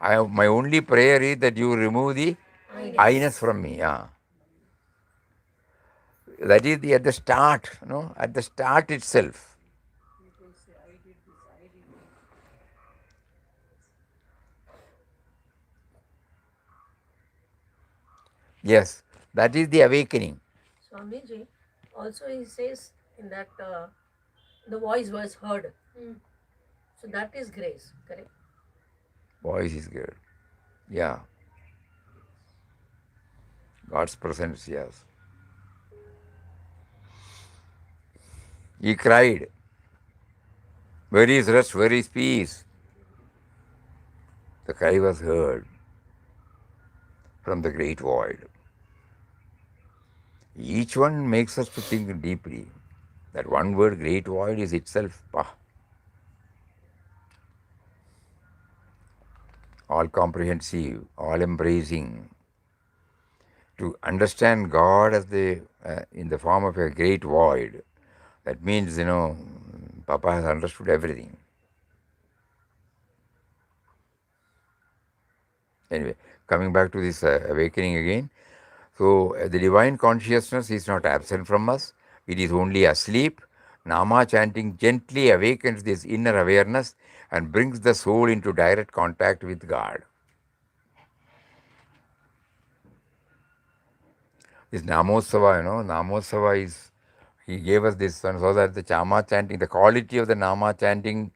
My only prayer is that you remove the I-ness from me. That is at the start, at the start itself. Yes, that is the awakening. Swamiji, also he says in that the voice was heard. So that is grace, correct? Voice is good. Yeah. God's presence, yes. He cried, "Where is rest? Where is peace?" The cry was heard from the great void. Each one makes us to think deeply. That one word, great void, is itself all comprehensive, all embracing. To understand God as in the form of a great void, that means, Papa has understood everything. Anyway, coming back to this awakening again. So, the divine consciousness is not absent from us, it is only asleep. Nama chanting gently awakens this inner awareness and brings the soul into direct contact with God. This Namosava, Namosava is, he gave us this one so that the Chama chanting, the quality of the Nama chanting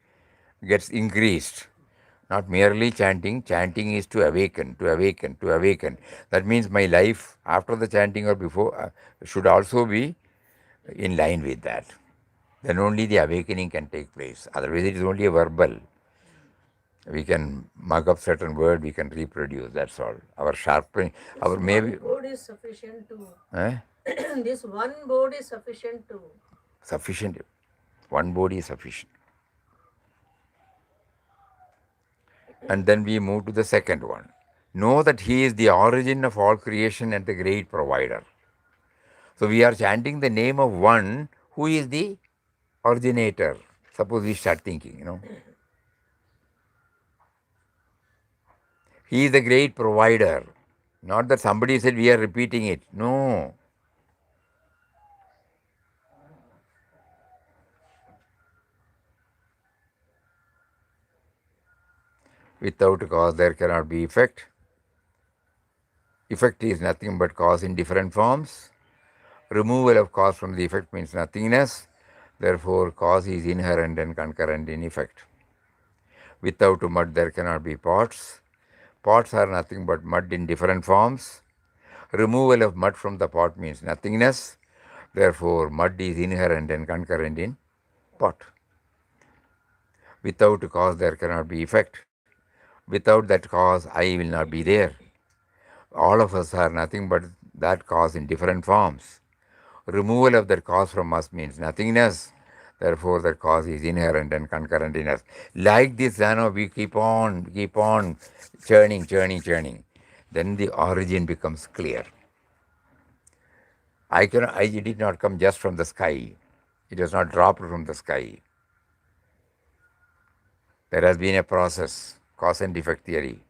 gets increased. Not merely chanting, chanting is to awaken, to awaken, to awaken. That means my life after the chanting or before should also be in line with that. Then only the awakening can take place. Otherwise, it is only a verbal. We can mug up certain word, we can reproduce. That's all. Our sharpening, our maybe. One word is sufficient to. Eh? This one word is sufficient to. Sufficient. One body is sufficient. And then we move to the second one. Know that He is the origin of all creation and the great provider. So we are chanting the name of one who is the originator. Suppose we start thinking, He is the great provider. Not that somebody said we are repeating it. No. Without cause there cannot be effect. Effect is nothing but cause in different forms. Removal of cause from the effect means nothingness. Therefore, cause is inherent and concurrent in effect. Without mud there cannot be pots. Pots are nothing but mud in different forms. Removal of mud from the pot means nothingness. Therefore, mud is inherent and concurrent in pot. Without cause there cannot be effect. Without that cause, I will not be there. All of us are nothing but that cause in different forms. Removal of that cause from us means nothingness. Therefore, that cause is inherent and concurrent in us. Like this, we keep on churning. Then the origin becomes clear. It did not come just from the sky. It was not dropped from the sky. There has been a process, cause and effect theory.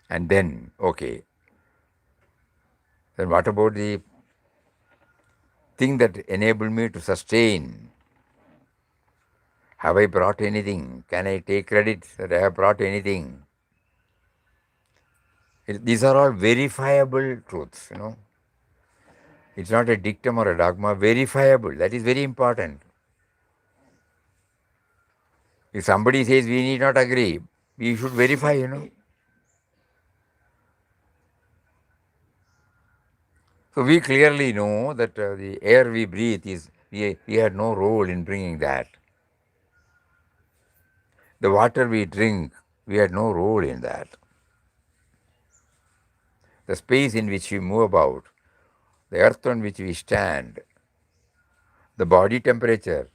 And then, okay, then what about the thing that enabled me to sustain? Have I brought anything? Can I take credit that I have brought anything? These are all verifiable truths, It's not a dictum or a dogma, verifiable. That is very important. If somebody says we need not agree, we should verify, So we clearly know that the air we breathe we had no role in bringing that. The water we drink, we had no role in that. The space in which we move about, the earth on which we stand, the body temperature,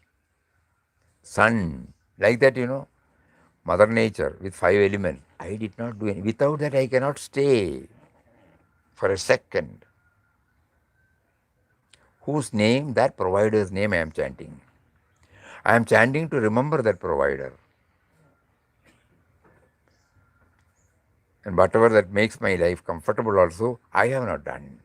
sun, like that, Mother Nature with 5 elements. I did not do any. Without that, I cannot stay for a second. Whose name? That provider's name I am chanting. I am chanting to remember that provider. And whatever that makes my life comfortable also, I have not done.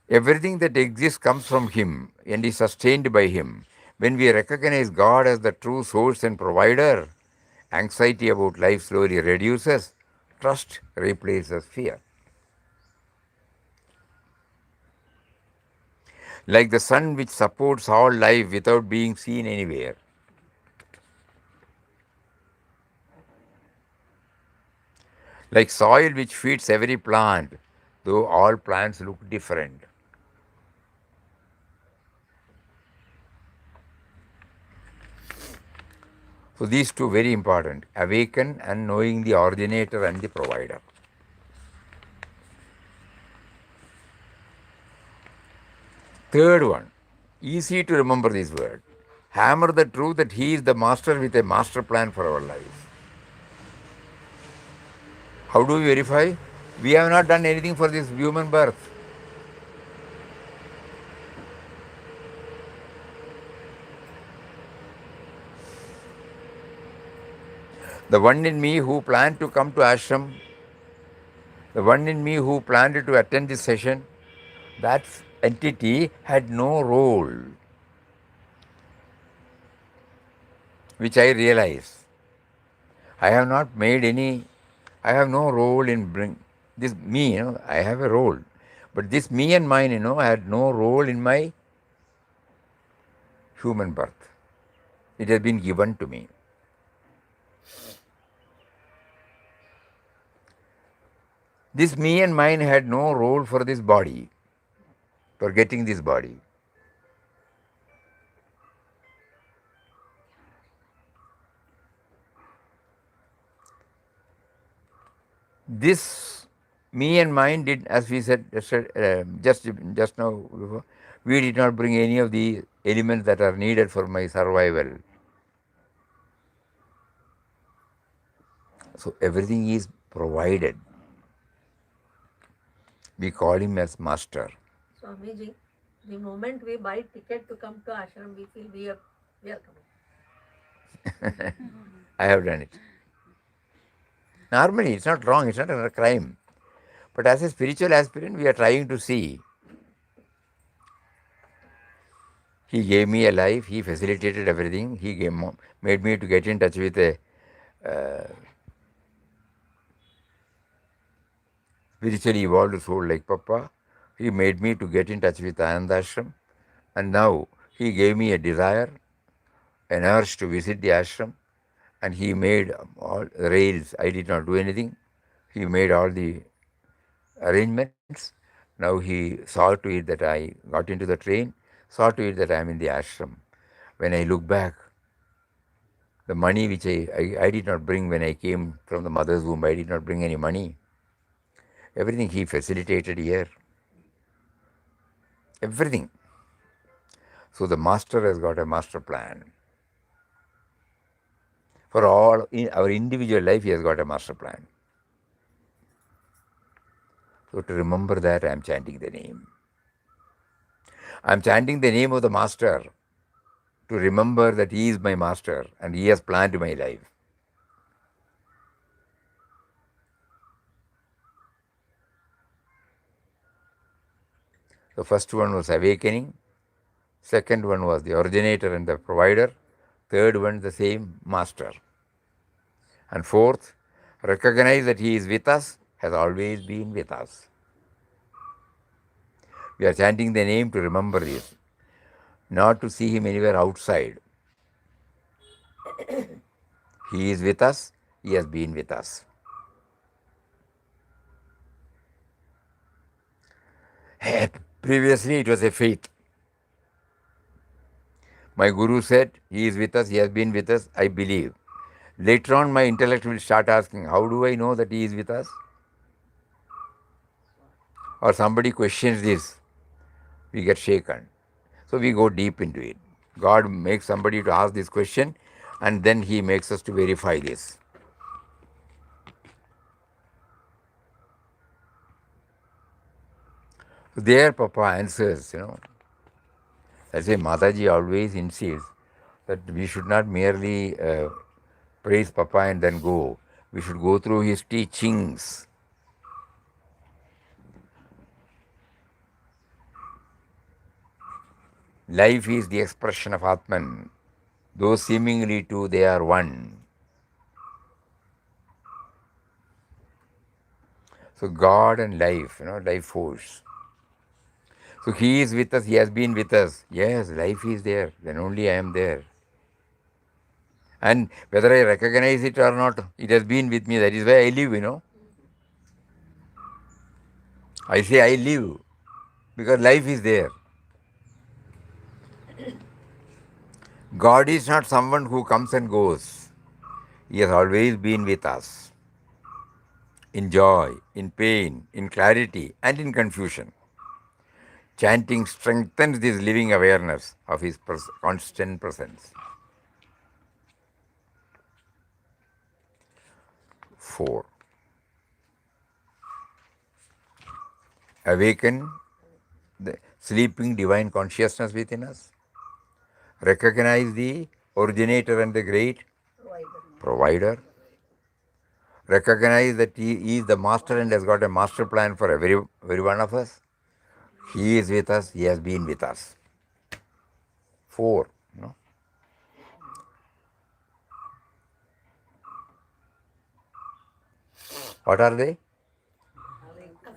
Everything that exists comes from Him and is sustained by Him. When we recognize God as the true source and provider, anxiety about life slowly reduces, trust replaces fear. Like the sun which supports all life without being seen anywhere. Like soil which feeds every plant, though all plants look different. So these two very important, awaken and knowing the originator and the provider. Third one, easy to remember this word. Hammer the truth that He is the master with a master plan for our lives. How do we verify? We have not done anything for this human birth. The one in me who planned to come to ashram, the one in me who planned to attend this session, that entity had no role, which I realize. I have not made any, I have no role in bring this me, I have a role. But this me and mine, I had no role in my human birth. It has been given to me. This me and mine had no role for this body, for getting this body. This me and mine did, as we said just now, we did not bring any of the elements that are needed for my survival. So everything is provided. We call Him as master. Swamiji, the moment we buy ticket to come to ashram, we feel we are coming. I have done it. Normally, it's not wrong, it's not a crime. But as a spiritual aspirant, we are trying to see. He gave me a life, He facilitated everything, He made me to get in touch with a spiritually evolved soul like Papa. He made me to get in touch with Ananda Ashram. And now He gave me a desire, an urge to visit the ashram. And He made all the rails. I did not do anything. He made all the arrangements. Now He saw to it that I got into the train, saw to it that I am in the ashram. When I look back, the money which I did not bring when I came from the mother's womb, I did not bring any money. Everything He facilitated here. Everything. So the master has got a master plan. For all in our individual life, He has got a master plan. So to remember that, I am chanting the name. I am chanting the name of the master to remember that He is my master and He has planned my life. The first one was awakening. Second one was the originator and the provider. Third one, the same master. And fourth, recognize that He is with us, has always been with us. We are chanting the name to remember this, not to see Him anywhere outside. He is with us, He has been with us. Previously, it was a faith. My Guru said, He is with us, He has been with us, I believe. Later on, my intellect will start asking, how do I know that He is with us? Or somebody questions this, we get shaken. So we go deep into it. God makes somebody to ask this question and then He makes us to verify this. There Papa answers, That's why Mataji always insists that we should not merely praise Papa and then go. We should go through his teachings. Life is the expression of Atman. Though seemingly two, they are one. So God and life, life force. So he is with us, he has been with us. Yes, life is there, then only I am there. And whether I recognize it or not, it has been with me. That is why I live, I say I live because life is there. God is not someone who comes and goes. He has always been with us in joy, in pain, in clarity, and in confusion. Chanting strengthens this living awareness of his constant presence. 4. Awaken the sleeping divine consciousness within us. Recognize the originator and the great provider. Recognize that he is the master and has got a master plan for every one of us. He is with us, he has been with us. 4. What are they?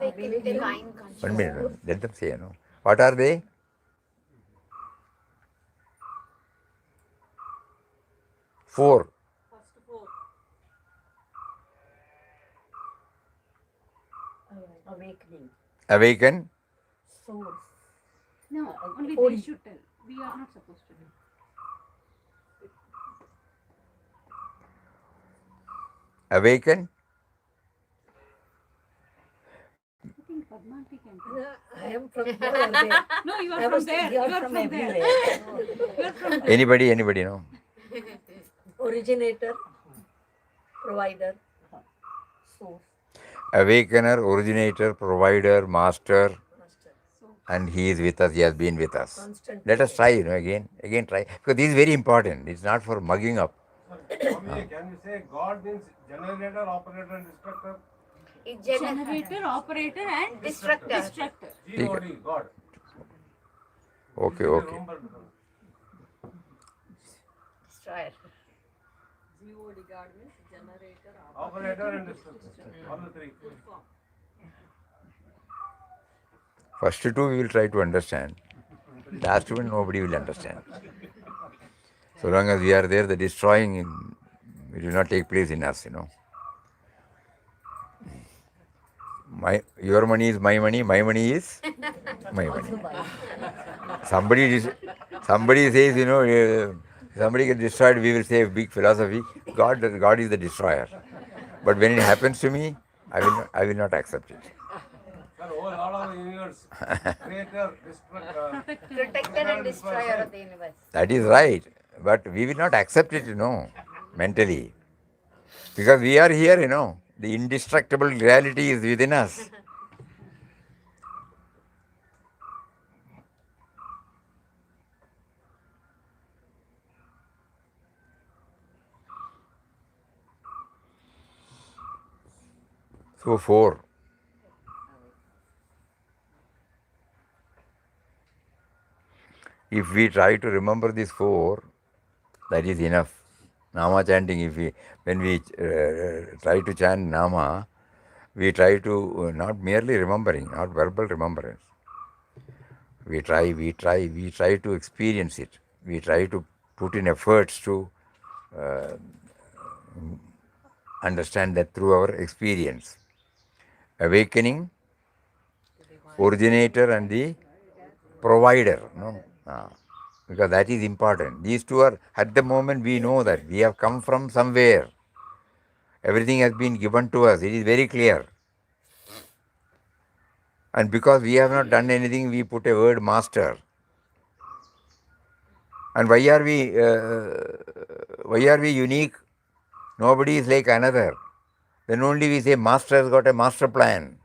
Awaken divine 1 consciousness. minute, let them say, What are they? Four. Awakening. Awaken, Source. No, only they should tell. We are not supposed to do. awaken, I think Padma Aunty can tell. I am from there. No, you I are from was there. you You are are from from there. everywhere. You are from there. anybody, no? Originator, provider, source, Awakener, originator, provider, master, master, and he is with us, he has been with us. constant. Let us try, again try. Because this is very important. It's not for mugging up. Swami, can you say God means generator, operator, and destructor? Generator, operator, and Destructor. destructor. G-O-D, God. Okay. Remember. Destroyer. GOD God means generator, Operator and destructor. All the three. First two we will try to understand. Last one nobody will understand. So long as we are there, the destroying it will not take place in us, Your money is my money is my money. Somebody says, somebody gets destroyed, we will say a big philosophy, God is the destroyer. But when it happens to me, I will not accept it. Sir, all of the universe, creator, destructor, Protector and destroyer of the universe. That is right. But we will not accept it, mentally. Because we are here, the indestructible reality is within us. So 4. If we try to remember these 4, that is enough. Nama chanting, when we try to chant Nama, we try to not merely remembering, not verbal remembrance. We try to experience it. We try to put in efforts to understand that through our experience. Awakening, originator and the provider. Because that is important. These two are, at the moment we know that we have come from somewhere. Everything has been given to us. It is very clear. And because we have not done anything, we put a word master. And why are we unique? Nobody is like another. Then only we say master has got a master plan.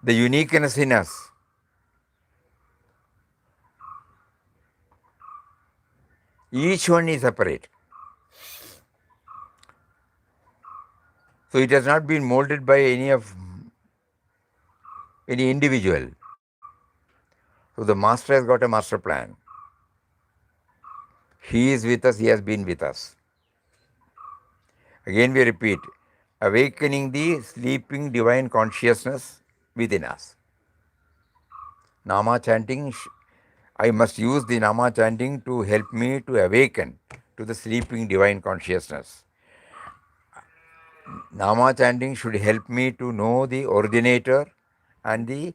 the uniqueness in us. Each one is separate. So it has not been molded by any individual. So the master has got a master plan. He is with us, he has been with us. Again we repeat, awakening the sleeping divine consciousness within us. Nama chanting, I must use the Nama chanting to help me to awaken to the sleeping divine consciousness. Nama chanting should help me to know the originator and the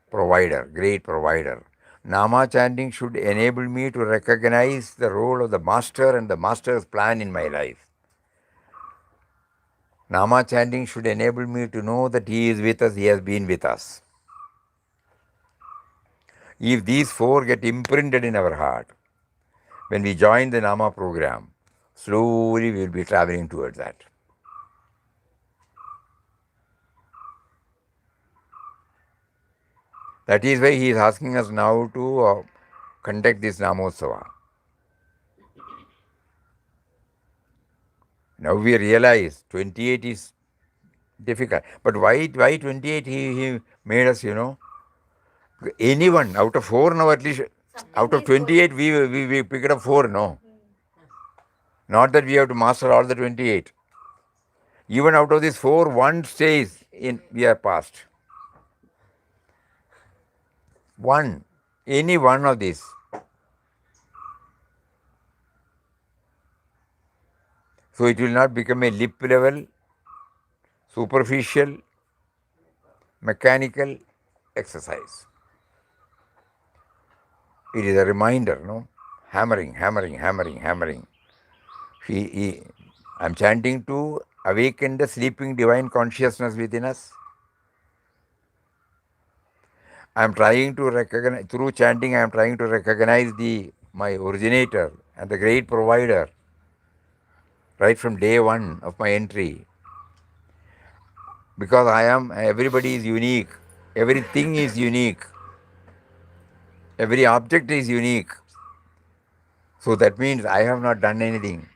provider, great provider. Nama chanting should enable me to recognize the role of the master and the master's plan in my life. Nama chanting should enable me to know that he is with us, he has been with us. If these four get imprinted in our heart, when we join the Nama program, slowly we will be traveling towards that. That is why he is asking us now to conduct this Namotsava. Now we realize 28 is difficult. But why 28? He made us, anyone out of 4 now at least, out of 28 we picked up 4, no. Not that we have to master all the 28. Even out of these 4, one stays in, we are past. One, any one of these. So it will not become a lip level, superficial, mechanical exercise. It is a reminder, no? Hammering, hammering, hammering, hammering. I'm chanting to awaken the sleeping divine consciousness within us. I'm trying to recognize, through chanting, I'm trying to recognize my originator and the great provider right from day one of my entry. Because everybody is unique, everything is unique, every object is unique. So that means I have not done anything.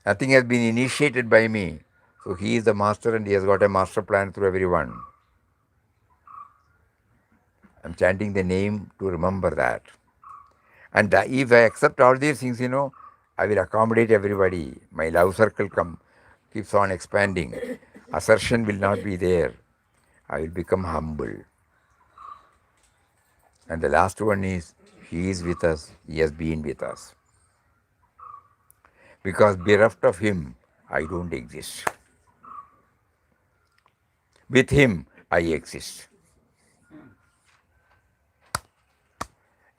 Nothing has been initiated by me. So he is the master and he has got a master plan through everyone. I'm chanting the name to remember that. And if I accept all these things, I will accommodate everybody. My love circle keeps on expanding. Assertion will not be there. I will become humble. And the last one is, he is with us, he has been with us. Because bereft of him, I don't exist. With him, I exist.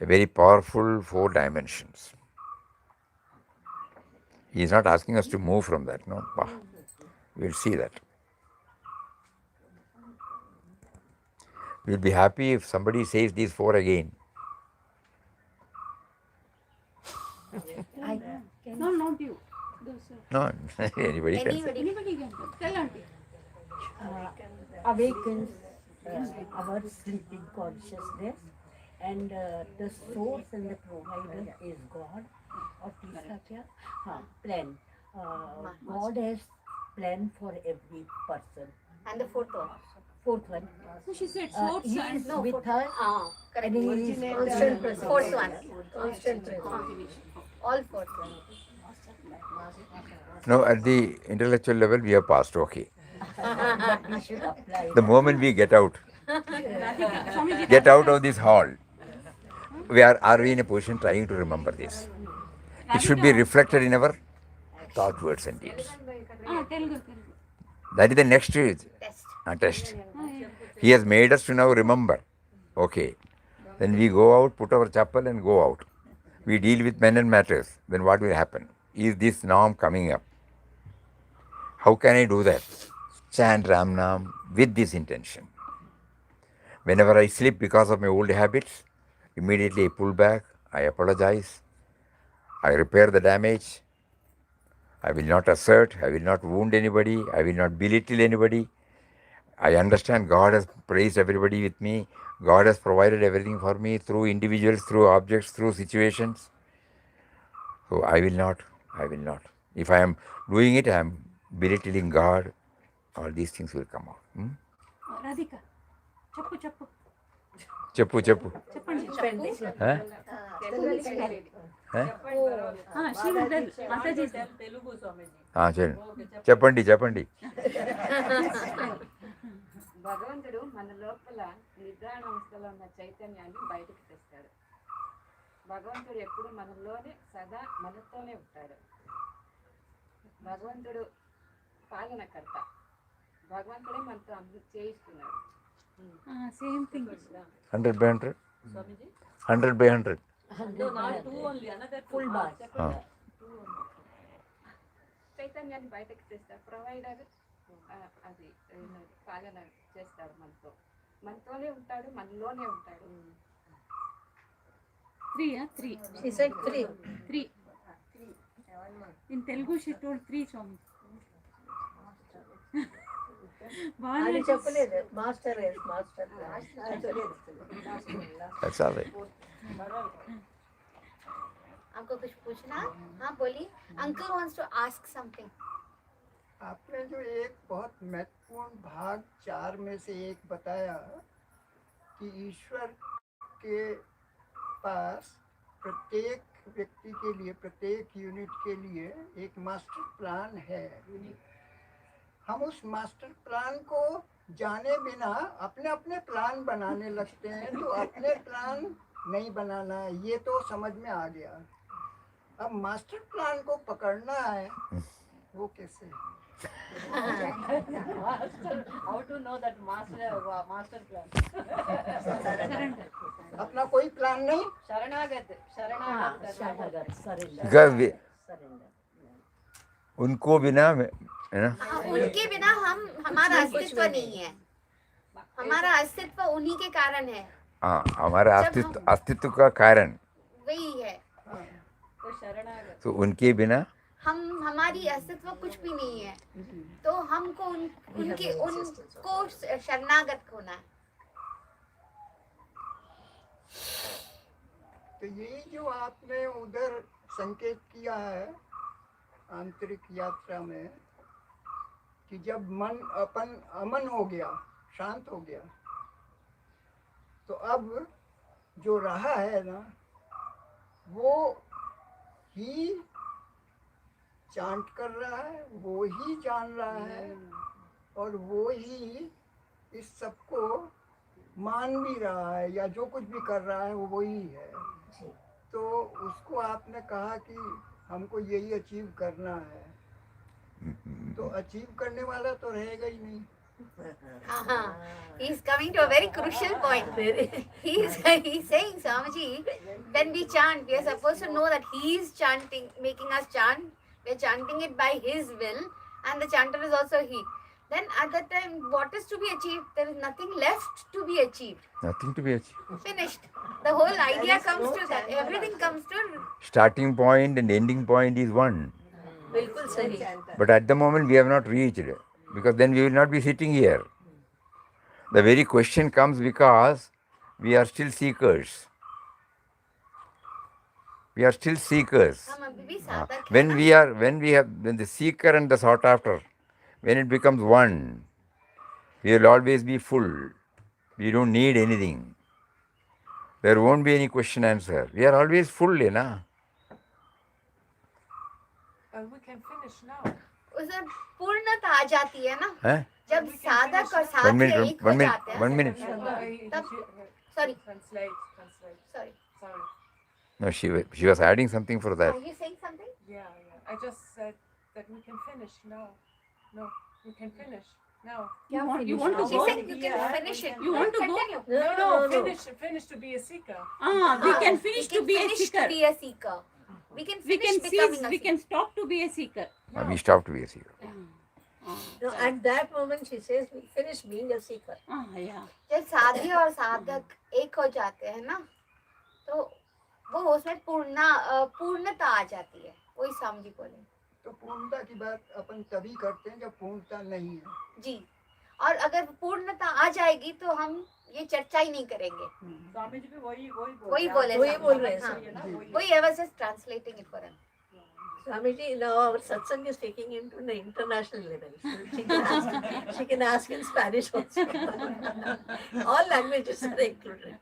A very powerful 4 dimensions. He is not asking us to move from that, no? We'll see that. We'll be happy if somebody says these 4 again. No, not you. No, anybody can. Anybody can tell auntie. Awakens our sleeping consciousness, and the source and the provider is God. Or plan. God has plan for every person. And the fourth one. Fourth one. So she said He source is and with us. Correct. And he is Constant presence. Fourth one. constant presence. All fourth one. No, at the intellectual level, we have passed, okay. But we should apply. The moment we get out Swamiji, of this hall, are we in a position trying to remember this? It should be reflected in our thought, words, and deeds. Telugu. That is the next Test. test. He has made us to now remember. Okay. Then we go out, put our chapel, and go out. We deal with men and matters. Then what will happen? Is this norm coming up? How can I do that? Chant Ram Nam with this intention. Whenever I slip because of my old habits, immediately I pull back, I apologize, I repair the damage, I will not assert, I will not wound anybody, I will not belittle anybody, I understand God has placed everybody with me. God has provided everything for me through individuals, through objects, through situations. So I will not. If I am doing it, I am belittling God. All these things will come out. Radhika, చెప్పు చెప్పు Chappu. చెప్పండి Huh? she will tell Mataji. Telugu స్వామీజీ. చెప్పండి. భగవంతుడు మన లోపల నిద్రాణావస్థలో ఉన్న చైతన్యాన్ని బయటకు తెస్తాడు. భగవంతుడు ఎప్పుడు మనలోనే సదా మనతోనే ఉంటాడు. భగవంతుడు పాలనకర్త. భగవంతుడే మనతో చేయిస్తున్నాడు. Same thing. 100 by 100. Swamiji. 100 by 100. No, not two only, another two. Full bar. చైతన్యాన్ని బయటకు తెస్తాడు. ప్రొవైడర్ అది పాలన చేస్తాడు మనతోనే ఉంటాడు, మనలోనే ఉంటాడు. 3. She said 3. 3. In Telugu she told 3 Swami. అది చెప్పలేదు. Master That's all right. आपको कुछ पूछना? हाँ बोलिए. Uncle wants to ask something. आपने जो एक बहुत महत्वपूर्ण भाग 4 में से एक बताया कि ईश्वर के पास प्रत्येक व्यक्ति के लिए, प्रत्येक यूनिट के लिए एक मास्टर प्लान है. हम उस मास्टर प्लान को जाने बिना अपने अपने प्लान बनाने लगते हैं. तो अपने प्लान नहीं बनाना, ये तो समझ में आ गया. अब मास्टर प्लान को पकड़ना है, वो कैसे? How to know that master plan? अपना कोई प्लान नहीं. शरणागत. Because उनको बिना है ना, उनके बिना हमारा अस्तित्व नहीं है. हमारा अस्तित्व उन्हीं के कारण है. हाँ, हमारा अस्तित्व का कारण. वही है. तो शरणागत. तो उनके बिना हमारी अस्तित्व कुछ भी नहीं है. तो हमको उनको शरणागत होना है. तो यही जो आपने उधर संकेत किया है आंतरिक यात्रा में, कि जब मन अमन हो गया, शांत हो गया, तो अब जो रहा है ना, वो ही चांट कर रहा है, वो ही जान रहा है, और वो ही इस सबको मान भी रहा है, या जो कुछ भी कर रहा है वो वही है. तो उसको आपने कहा कि हमको यही अचीव करना है, तो अचीव करने वाला तो रहेगा ही नहीं. He is coming to a very crucial point. He is saying, Swamiji, when we chant, we are supposed to know that he is chanting, making us chant. We are chanting it by his will, and the chanter is also he. Then at that time, what is to be achieved? There is nothing left to be achieved. nothing to be achieved. Finished. The whole idea comes to that. Everything comes to. Starting point and ending point is one. बिल्कुल सही. But at the moment we have not reached, because then we will not be sitting here. The very question comes because we are still seekers. We are still seekers. हम अभी भी साधक हैं When ना? when the seeker and the sought after, when it becomes one, we will always be full. We don't need anything. There won't be any question answer. We are always full, na? We can finish now. उसे पूर्णता आ जाती है ना. Huh? जब साधक और One साध्य minute, एक हो जाते हैं. one minute. तब sorry. Translate. Sorry. Sorry. No, she was adding something for that. Are you saying something? Yeah. I just said that we can finish now. No, we can finish now. You want to She go? said you can finish it. You want to go? Continue. No, finish to be a seeker. We can finish We to can be a finish seeker. to be a seeker. We can We finish can becoming cease. a We seeker. can stop to be a seeker. We stop to be a seeker. No, at that moment she says we finish being a seeker. Yeah. जब साध्य और साधक एक हो जाते हैं ना, तो वो उसमें पूर्णता आ जाती है. वही स्वामी जी बोले. तो पूर्णता की बात अपन तभी करते हैं जब पूर्णता नहीं है. जी. और अगर पूर्णता आ जाएगी तो हम ये चर्चा ही नहीं करेंगे. स्वामी जी भी वही वही बोले वही बोल रहे हैं, हाँ, स्वामी जी। वही I was just translating it for him. Swamiji, now our satsang is taking him to the international level. So she can ask in Spanish also. All languages are included.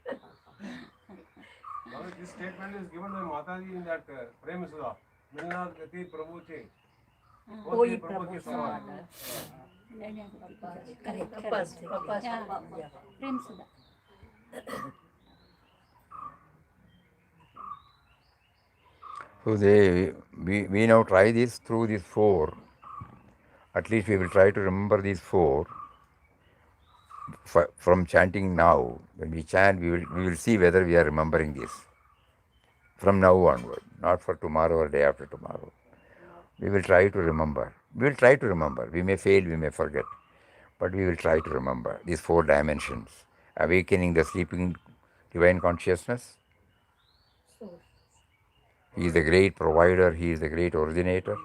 This statement is given by Mataji in that Prem Sudha. Milna Gati Prabhu Che. कोई प्रभु समान प्रेम सुधा. So we now try this through these four. At least we will try to remember these four from chanting now. When we chant, we will see whether we are remembering this from now onward, not for tomorrow or day after tomorrow. We will try to remember. We will try to remember. We may fail, we may forget, but we will try to remember these four dimensions: awakening the sleeping divine consciousness. He is the great provider. He is the great originator.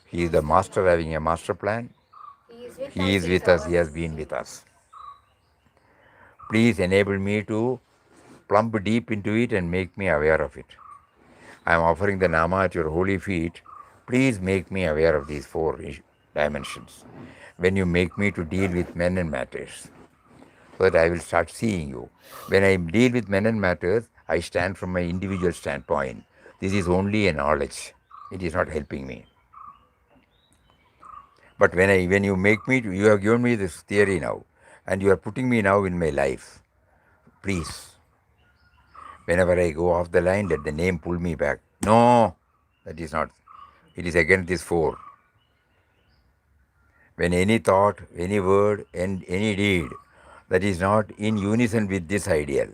He is the master having a master plan. He is with us. He has been with us. Please enable me to plumb deep into it and make me aware of it. I am offering the Nama at your holy feet. Please make me aware of these four dimensions. When you make me to deal with men and matters, so that I will start seeing you. When I deal with men and matters, I stand from my individual standpoint. This is only a knowledge. It is not helping me. But when you make me, you have given me this theory now, and you are putting me now in my life. Please, whenever I go off the line, let the name pull me back. No, that is not. It is against this four. When any thought, any word, and any deed that is not in unison with this ideal,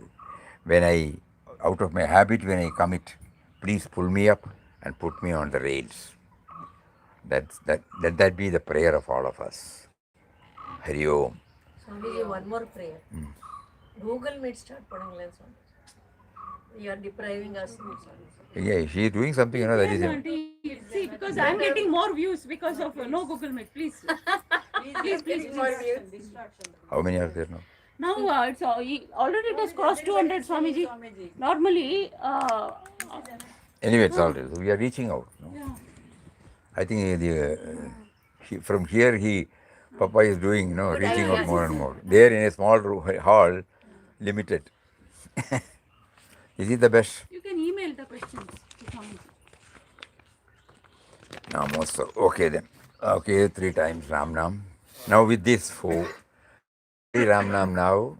when I, out of my habit, when I commit, please pull me up and put me on the rails. Let that be the prayer of all of us. Hari Om. Swamiji, one more prayer. Google Meet start putting lens on. You are depriving us. Yeah, she is doing something, that is. See, because I'm getting more views because of no Google Meet. Please. Please. How many are there now? Now it's already it has crossed 200, Swamiji. Normally, Anyway, it's all right. We are reaching out. No? yeah. I think from here, Papa is doing, reaching out more and more. There in a small hall, limited. Is it the best? You can email the questions to Swamiji. Namaste. Okay then. Okay, 3 times Ram Nam. Now with this 4, 3 Ram Nam now,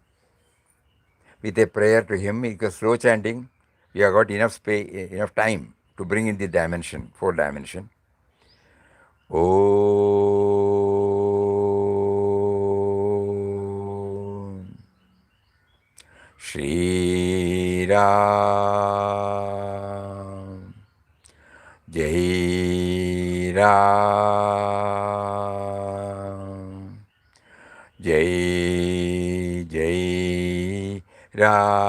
with a prayer to him, because slow chanting, we have got enough space, enough time to bring in the dimension, 4 dimension. Om Shri Ram Jai Ram Jai Jai Ram.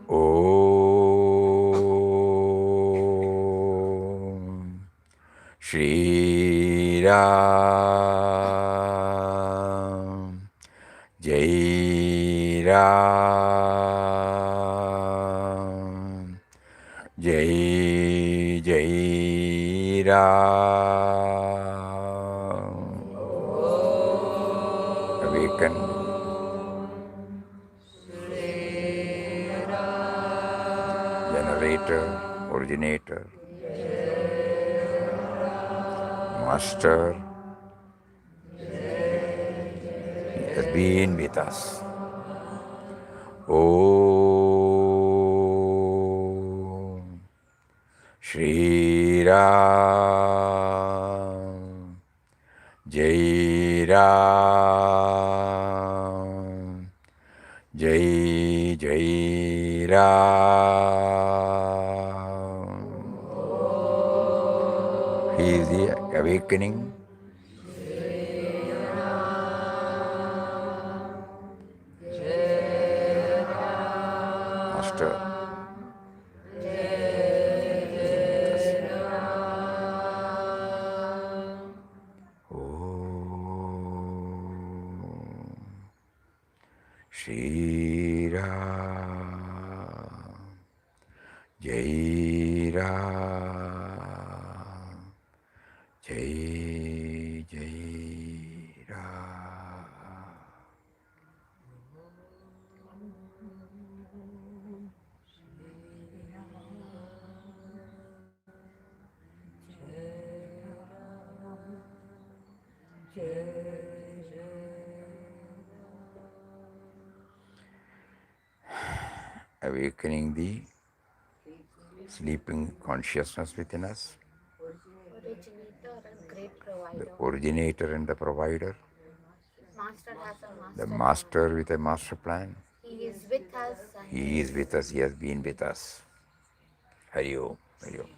Om Shri Ram Jai Ram Jai Jai Ram. Awaken. Generator, originator, master, he has been with us. Om Shri Ram Jai Ram Jai Jai Ram. He is the awakening. Master. Shri Ram, Jai Ram, Jai Jai Ram. Awakening the sleeping consciousness within us, Originator and great the provider. originator and the provider, Master has a the master master plan. with a master plan. He is with us. And He is with us, he has been with us. Hari Om, Hari Om.